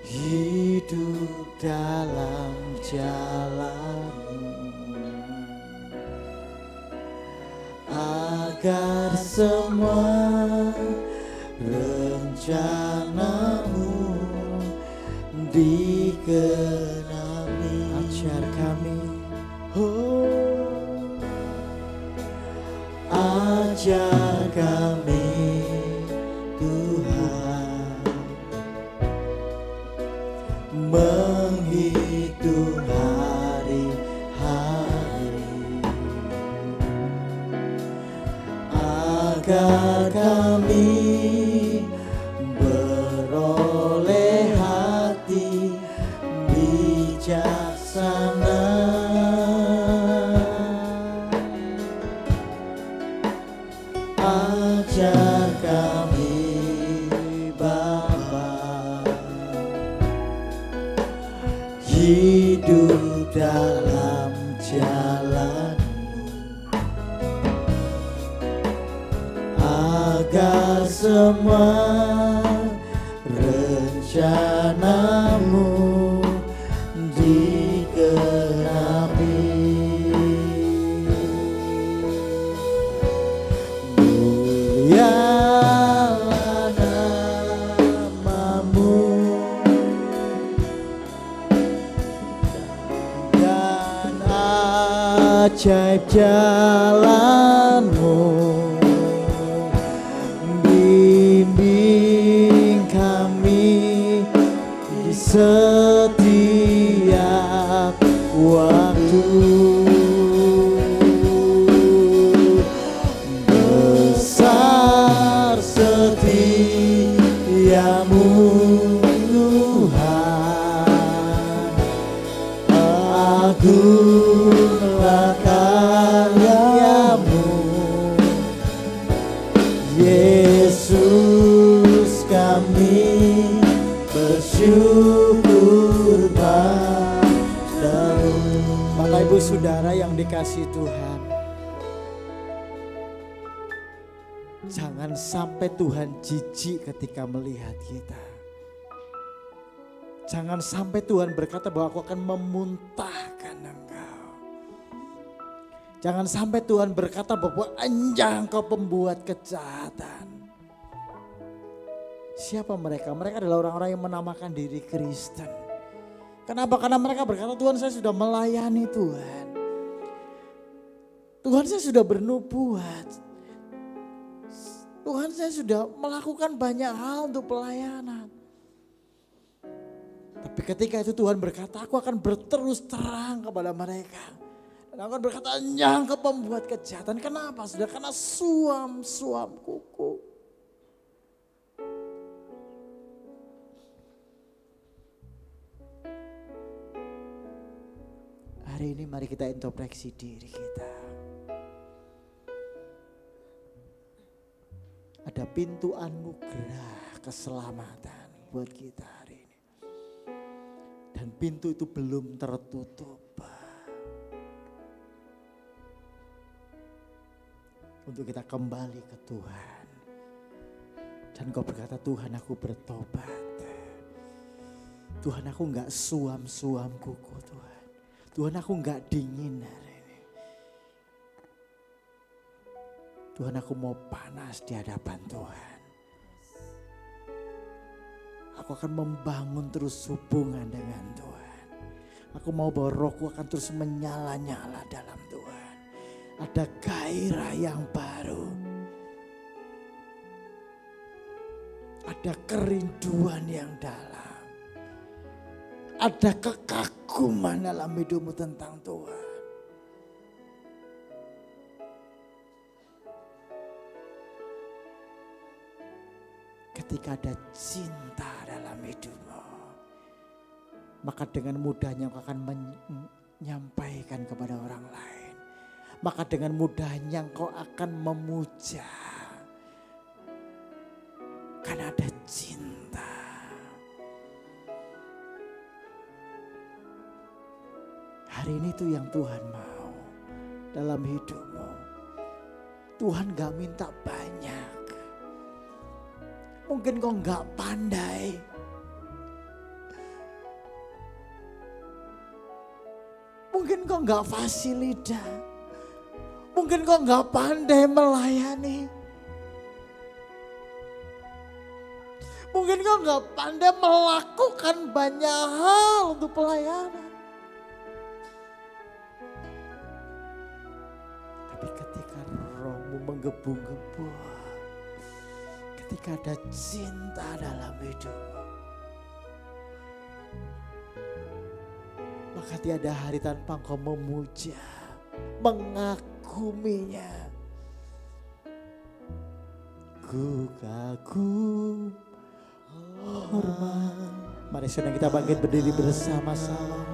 hidup dalam jalan-Mu, agar semua rencana-Mu digenapi. Ajar kami, oh, ajar kami Tuhan menghitung hari-hari agar kami beroleh hati bijaksana. Ajar kami Bapa hidup dalam jalan-Mu, agar semua rencana-Mu digenapi. Mulialah nama-Mu dan ajaib jalan-Mu, bimbing kami di setiap waktu. Besar setiamu Tuhan, agunglah karya-Mu, Yesus kami bersyukur padamu. Bapak Ibu Saudara yang dikasihi Tuhan, jangan sampai Tuhan jijik ketika melihat kita. Jangan sampai Tuhan berkata bahwa aku akan memuntahkan engkau. Jangan sampai Tuhan berkata bahwa anjang engkau pembuat kejahatan. Siapa mereka? Mereka adalah orang-orang yang menamakan diri Kristen. Kenapa? Karena mereka berkata, Tuhan saya sudah melayani Tuhan. Tuhan saya sudah bernubuat. Tuhan saya sudah melakukan banyak hal untuk pelayanan. Tapi ketika itu Tuhan berkata, aku akan berterus terang kepada mereka. Dan aku akan berkata, anjang ke pembuat kejahatan. Kenapa? Sudah karena suam-suam kuku. Hari ini mari kita introspeksi diri kita. Ada pintu anugerah keselamatan buat kita hari ini. Dan pintu itu belum tertutup. Untuk kita kembali ke Tuhan. Dan kau berkata, Tuhan aku bertobat. Tuhan aku enggak suam-suam kuku Tuhan. Tuhan aku enggak dingin hari ini. Tuhan, aku mau panas di hadapan Tuhan. Aku akan membangun terus hubungan dengan Tuhan. Aku mau bahwa rohku akan terus menyala-nyala dalam Tuhan. Ada gairah yang baru. Ada kerinduan yang dalam. Ada kekaguman dalam hidupmu tentang Tuhan. Ketika ada cinta dalam hidupmu, maka dengan mudahnya engkau akan menyampaikan kepada orang lain. Maka dengan mudahnya engkau akan memuja. Karena ada cinta. Hari ini tuh yang Tuhan mau dalam hidupmu. Tuhan gak minta banyak. Mungkin kau gak pandai. Mungkin kau gak fasilita. Mungkin kau gak pandai melayani. Mungkin kau gak pandai melakukan banyak hal untuk pelayanan. Tapi ketika rohmu menggebu-gebu, ketika ada cinta dalam hidupmu, maka tiada hari tanpa engkau memuja, mengaguminya. Ku kagum hormat. Mari saudara kita bangkit berdiri bersama-sama.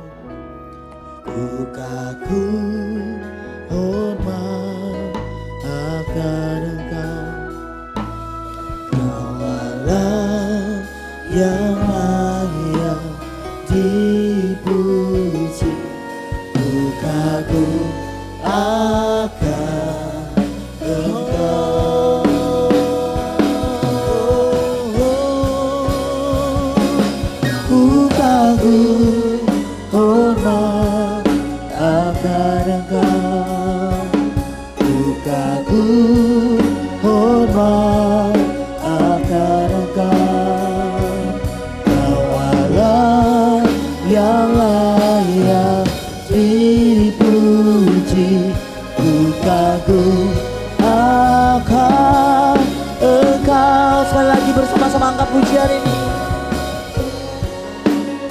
Ku kagum hormat akan Engkau. Kaulah yang layak dipuji. Ku kagum akan Engkau. Ku kagum hormat akan Engkau. Ku kagum hormat akan Engkau. Kaulah yang layak dipuji. Ku kagum akan Engkau. Sekali lagi bersama-sama angkat pujian ini.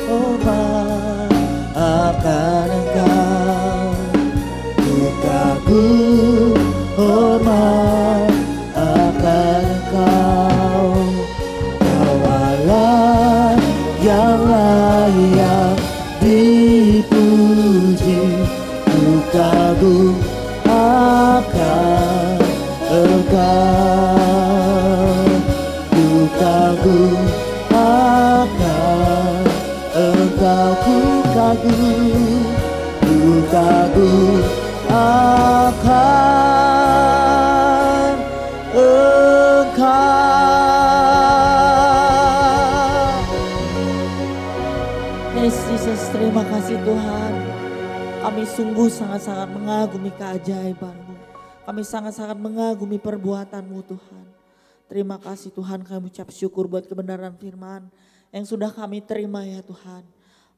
Hormat akan Engkau. Ku kagum hormat akan Engkau. Kaulah yang layak dipuji. Ku kagum akan Engkau. Ku kagum akan Engkau. Ku kagum, ku kagum akan Engkau. Yes, Jesus, terima kasih Tuhan. Kami sungguh sangat-sangat mengagumi keajaiban-Mu. Kami sangat-sangat mengagumi perbuatan-Mu Tuhan. Terima kasih Tuhan, kami ucap syukur buat kebenaran firman yang sudah kami terima ya Tuhan.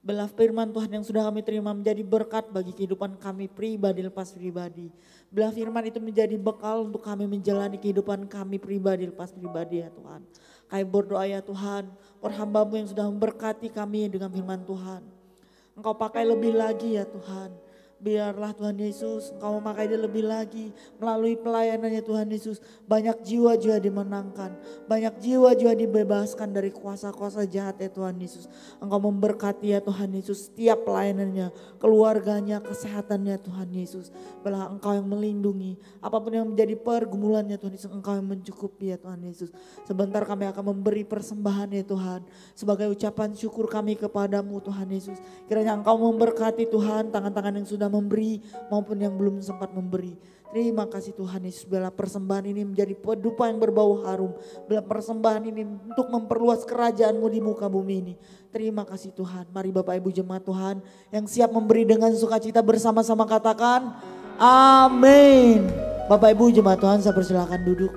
Belah firman Tuhan yang sudah kami terima menjadi berkat bagi kehidupan kami pribadi lepas pribadi. Belah firman itu menjadi bekal untuk kami menjalani kehidupan kami pribadi lepas pribadi ya Tuhan. Kami berdoa ya Tuhan, por hamba-Mu yang sudah memberkati kami dengan firman Tuhan. Engkau pakai lebih lagi ya Tuhan. Biarlah Tuhan Yesus Engkau memakai dia lebih lagi melalui pelayanannya Tuhan Yesus. Banyak jiwa-jiwa dimenangkan, banyak jiwa-jiwa dibebaskan dari kuasa-kuasa jahat ya Tuhan Yesus. Engkau memberkati ya Tuhan Yesus setiap pelayanannya, keluarganya, kesehatannya Tuhan Yesus. Belah Engkau yang melindungi, apapun yang menjadi pergumulannya Tuhan Yesus, Engkau yang mencukupi ya Tuhan Yesus. Sebentar kami akan memberi persembahan ya Tuhan, sebagai ucapan syukur kami kepadamu Tuhan Yesus. Kiranya Engkau memberkati Tuhan tangan-tangan yang sudah memberi maupun yang belum sempat memberi. Terima kasih Tuhan Yesus, bila persembahan ini menjadi dupa yang berbau harum. Bila persembahan ini untuk memperluas kerajaan-Mu di muka bumi ini. Terima kasih Tuhan. Mari Bapak Ibu jemaat Tuhan yang siap memberi dengan sukacita bersama-sama katakan amin. Bapak Ibu jemaat Tuhan, saya persilakan duduk.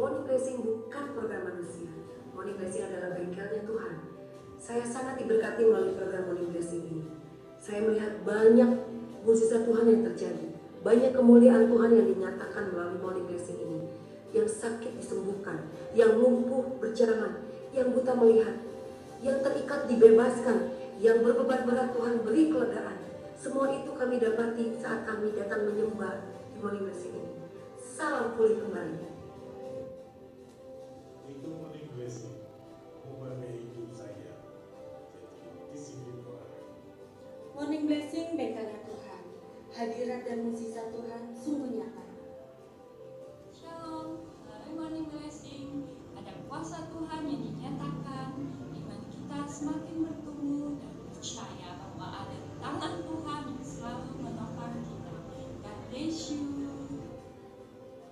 Morning Blessing bukan program manusia. Morning Blessing adalah bengkelnya Tuhan. Saya sangat diberkati melalui program Morning Blessing ini. Saya melihat banyak mukjizat Tuhan yang terjadi. Banyak kemuliaan Tuhan yang dinyatakan melalui Morning Blessing ini. Yang sakit disembuhkan, yang lumpuh berjalan, yang buta melihat, yang terikat dibebaskan, yang berbeban berat Tuhan beri kelegaan. Semua itu kami dapati saat kami datang menyembah di Morning Blessing ini. Salam pulih kembali. Itu Morning Blessing memperbaiki hidup saya. Jadi disiplin doa. Morning Blessing bengkelnya Tuhan. Hadirat dan mukjizat Tuhan sungguh nyata. Shalom, melalui Morning Blessing ada kuasa Tuhan yang dinyatakan, iman kita semakin bertumbuh dan percaya bahwa ada tangan Tuhan yang selalu menopang kita. God bless you.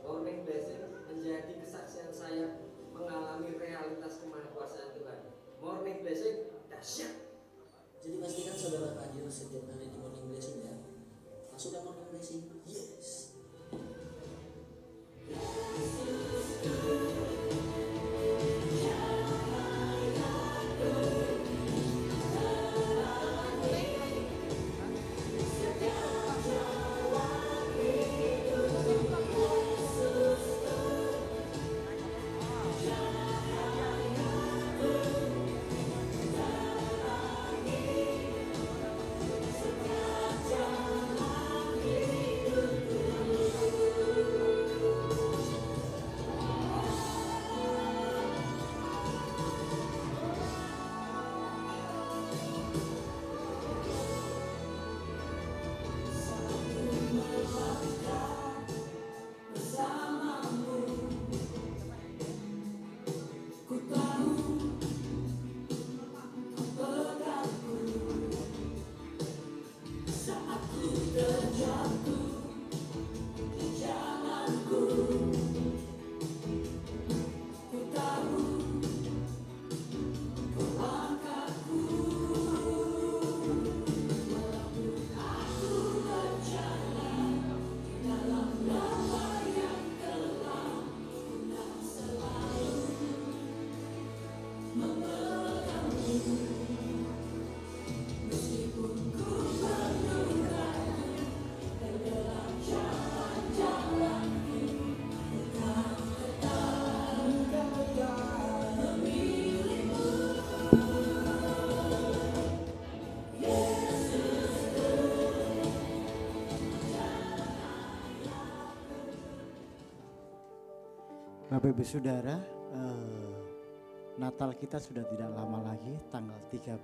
Morning Blessing menjadi kesaksian saya mengalami realitas kemahakuasaan Tuhan. Morning Blessing dahsyat. Jadi pastikan saudara hadir setiap hari di Morning Blessing ya. Masukkan Morning Blessing. Yes. Bapak Ibu Saudara, Natal kita sudah tidak lama lagi, tanggal 13.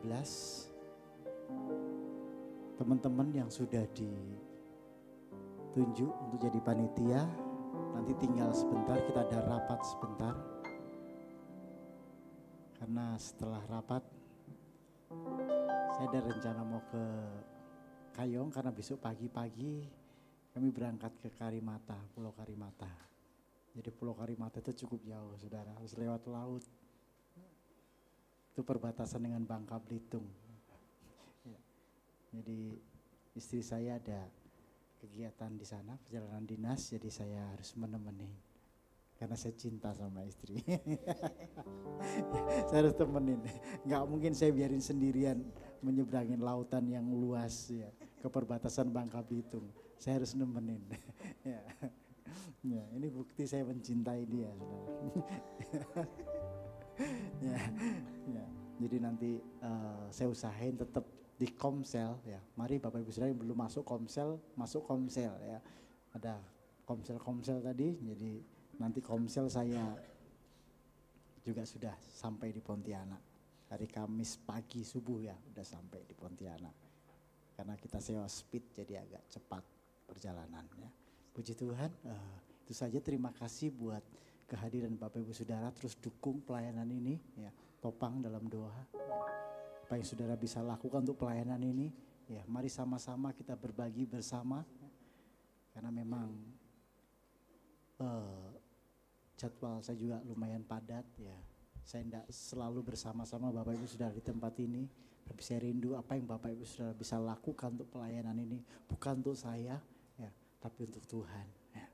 Teman-teman yang sudah ditunjuk untuk jadi panitia, nanti tinggal sebentar, kita ada rapat sebentar. Karena setelah rapat, saya ada rencana mau ke Kayong karena besok pagi-pagi kami berangkat ke Karimata, Pulau Karimata. Jadi Pulau Karimata itu cukup jauh, saudara, harus lewat laut. Itu perbatasan dengan Bangka Belitung. Ya. Jadi istri saya ada kegiatan di sana, perjalanan dinas, jadi saya harus menemani. Karena saya cinta sama istri. Saya harus temenin. Nggak mungkin saya biarin sendirian menyeberangin lautan yang luas ya, ke perbatasan Bangka Belitung. Saya harus nemenin. Ya. Ya, ini bukti saya mencintai dia, saudara. Ya, ya. Jadi nanti saya usahain tetap di Komsel ya. Mari Bapak Ibu Saudara yang belum masuk Komsel ya. Ada Komsel tadi, jadi nanti Komsel saya juga sudah sampai di Pontianak. Hari Kamis pagi subuh ya udah sampai di Pontianak. Karena kita sewa speed jadi agak cepat perjalanan ya. Puji Tuhan, itu saja. Terima kasih buat kehadiran Bapak Ibu Saudara, terus dukung pelayanan ini ya. Topang dalam doa. Apa yang saudara bisa lakukan untuk pelayanan ini, ya mari sama-sama kita berbagi bersama. Karena memang jadwal saya juga lumayan padat ya. Saya tidak selalu bersama-sama Bapak Ibu Saudara di tempat ini. Tapi saya rindu apa yang Bapak Ibu Saudara bisa lakukan untuk pelayanan ini. Bukan untuk saya ya, tapi untuk Tuhan ya.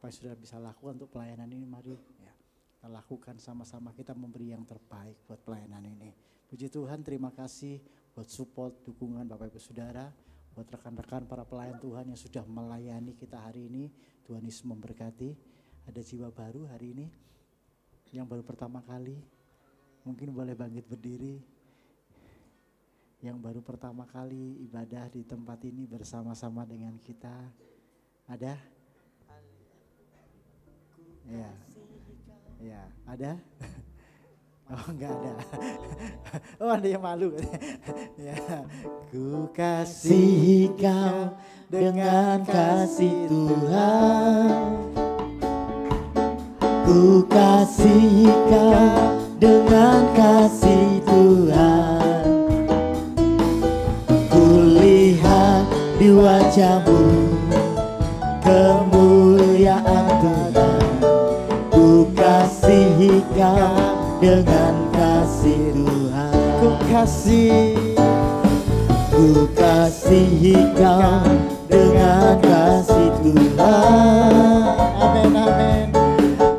Apa yang saudara bisa lakukan untuk pelayanan ini, mari ya, kita lakukan sama-sama, kita memberi yang terbaik buat pelayanan ini. Puji Tuhan, terima kasih buat support, dukungan Bapak Ibu Saudara, buat rekan-rekan para pelayan Tuhan yang sudah melayani kita hari ini. Tuhan Yesus memberkati. Ada jiwa baru hari ini yang baru pertama kali, mungkin boleh bangkit berdiri. Yang baru pertama kali ibadah di tempat ini bersama-sama dengan kita. Ada? Ya, ya, ada? Oh enggak ada. Oh ada yang malu. Ya. Ku kasihi kau dengan kasih Tuhan. Ku kasihi kau dengan kasih Tuhan. Ku lihat di wajahmu kemuliaan Tuhan. Ku kasihi kau dengan kasih Tuhan. Ku kasihi kau dengan kasih Tuhan. Amin, amin.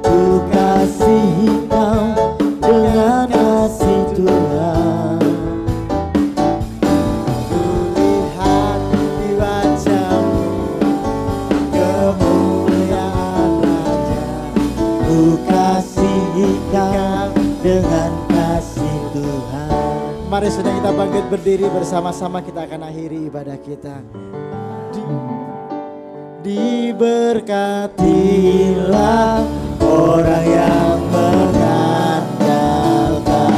Ku kasihi kau dengan kasih Tuhan. Ku lihat di wajahmu kemuliaan Raja. Ku kasihi kau dengan kasih Tuhan. Mari sudah kita bangkit berdiri bersama-sama, kita akan akhiri ibadah kita. Diberkatilah orang yang mengandalkan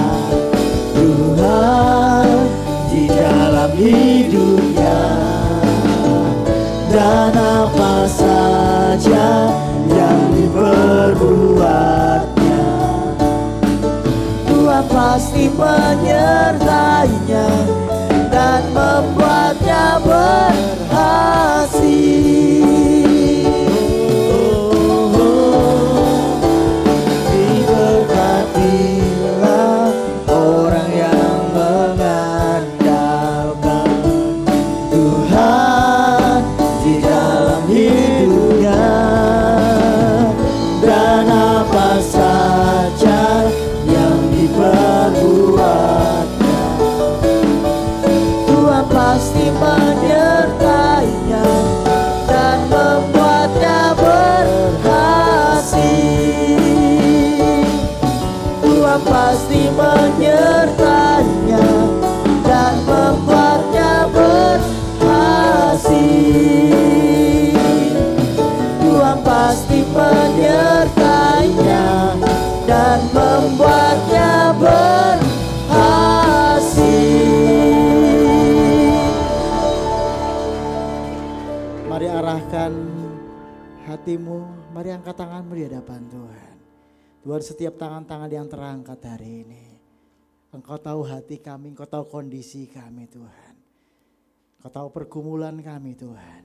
Tuhan di dalam hidupnya, dan apa saja yang diperbuatnya, Tuhan pasti menyertainya dan membuatnya berhasil. Diberkatilah orang yang mengandalkan Tuhan di dalam hidupnya, dan apa saja yang diperbuatnya, Tuhan pasti menyertainya dan membuatnya berhasil. Tuhan pasti menyertainya dan membuatnya berhasil. Tuhan pasti menyertainya dan membuatnya berhasil. Mari arahkan hatimu, mari angkat tanganmu di hadapan Tuhan. Tuhan, setiap tangan-tangan yang terangkat hari ini, Engkau tahu hati kami, Engkau tahu kondisi kami Tuhan. Engkau tahu pergumulan kami Tuhan.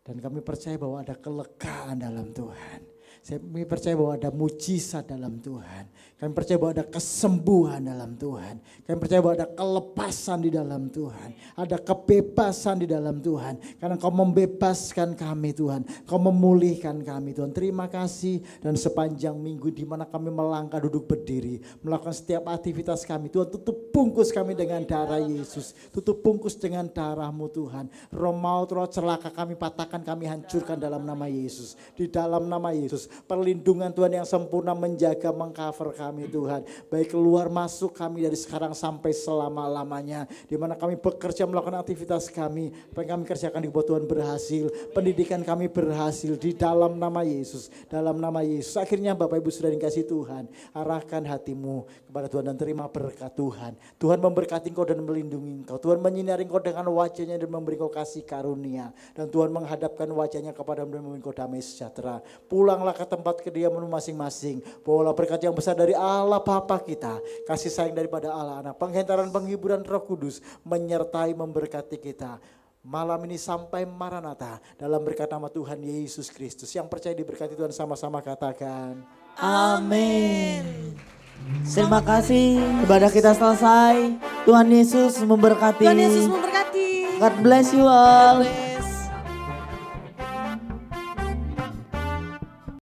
Dan kami percaya bahwa ada kelegaan dalam Tuhan. Kami percaya bahwa ada mujizat dalam Tuhan. Kami percaya bahwa ada kesembuhan dalam Tuhan. Kami percaya bahwa ada kelepasan di dalam Tuhan. Ada kebebasan di dalam Tuhan. Karena Engkau membebaskan kami Tuhan. Engkau memulihkan kami Tuhan. Terima kasih. Dan sepanjang minggu di mana kami melangkah duduk berdiri. Melakukan setiap aktivitas kami. Tuhan, tutup bungkus kami dengan darah Yesus. Tutup bungkus dengan darah-Mu Tuhan. Roh maut, roh celaka kami patahkan, kami hancurkan dalam nama Yesus. Di dalam nama Yesus. Perlindungan Tuhan yang sempurna menjaga, mengcover kami Tuhan. Baik keluar masuk kami dari sekarang sampai selama-lamanya. Di mana kami bekerja melakukan aktivitas kami. Apa yang kami kerjakan di bawah Tuhan berhasil. Pendidikan kami berhasil di dalam nama Yesus. Dalam nama Yesus. Akhirnya Bapak Ibu sudah dikasih Tuhan. Arahkan hatimu kepada Tuhan dan terima berkat Tuhan. Tuhan memberkati engkau dan melindungi engkau. Tuhan menyinari engkau dengan wajahnya dan memberi engkau kasih karunia. Dan Tuhan menghadapkan wajahnya kepadamu dan memberi engkau damai sejahtera. Pulanglah ke tempat kediamanmu masing-masing. Bawalah berkat yang besar dari Allah Bapa kita. Kasih sayang daripada Allah Anak. Penghentaran penghiburan Roh Kudus menyertai memberkati kita. Malam ini sampai Maranatha dalam berkat nama Tuhan Yesus Kristus. Yang percaya diberkati Tuhan sama-sama katakan. Amin. Terima kasih, ibadah kita selesai. Tuhan Yesus memberkati. Tuhan Yesus memberkati. God bless you all.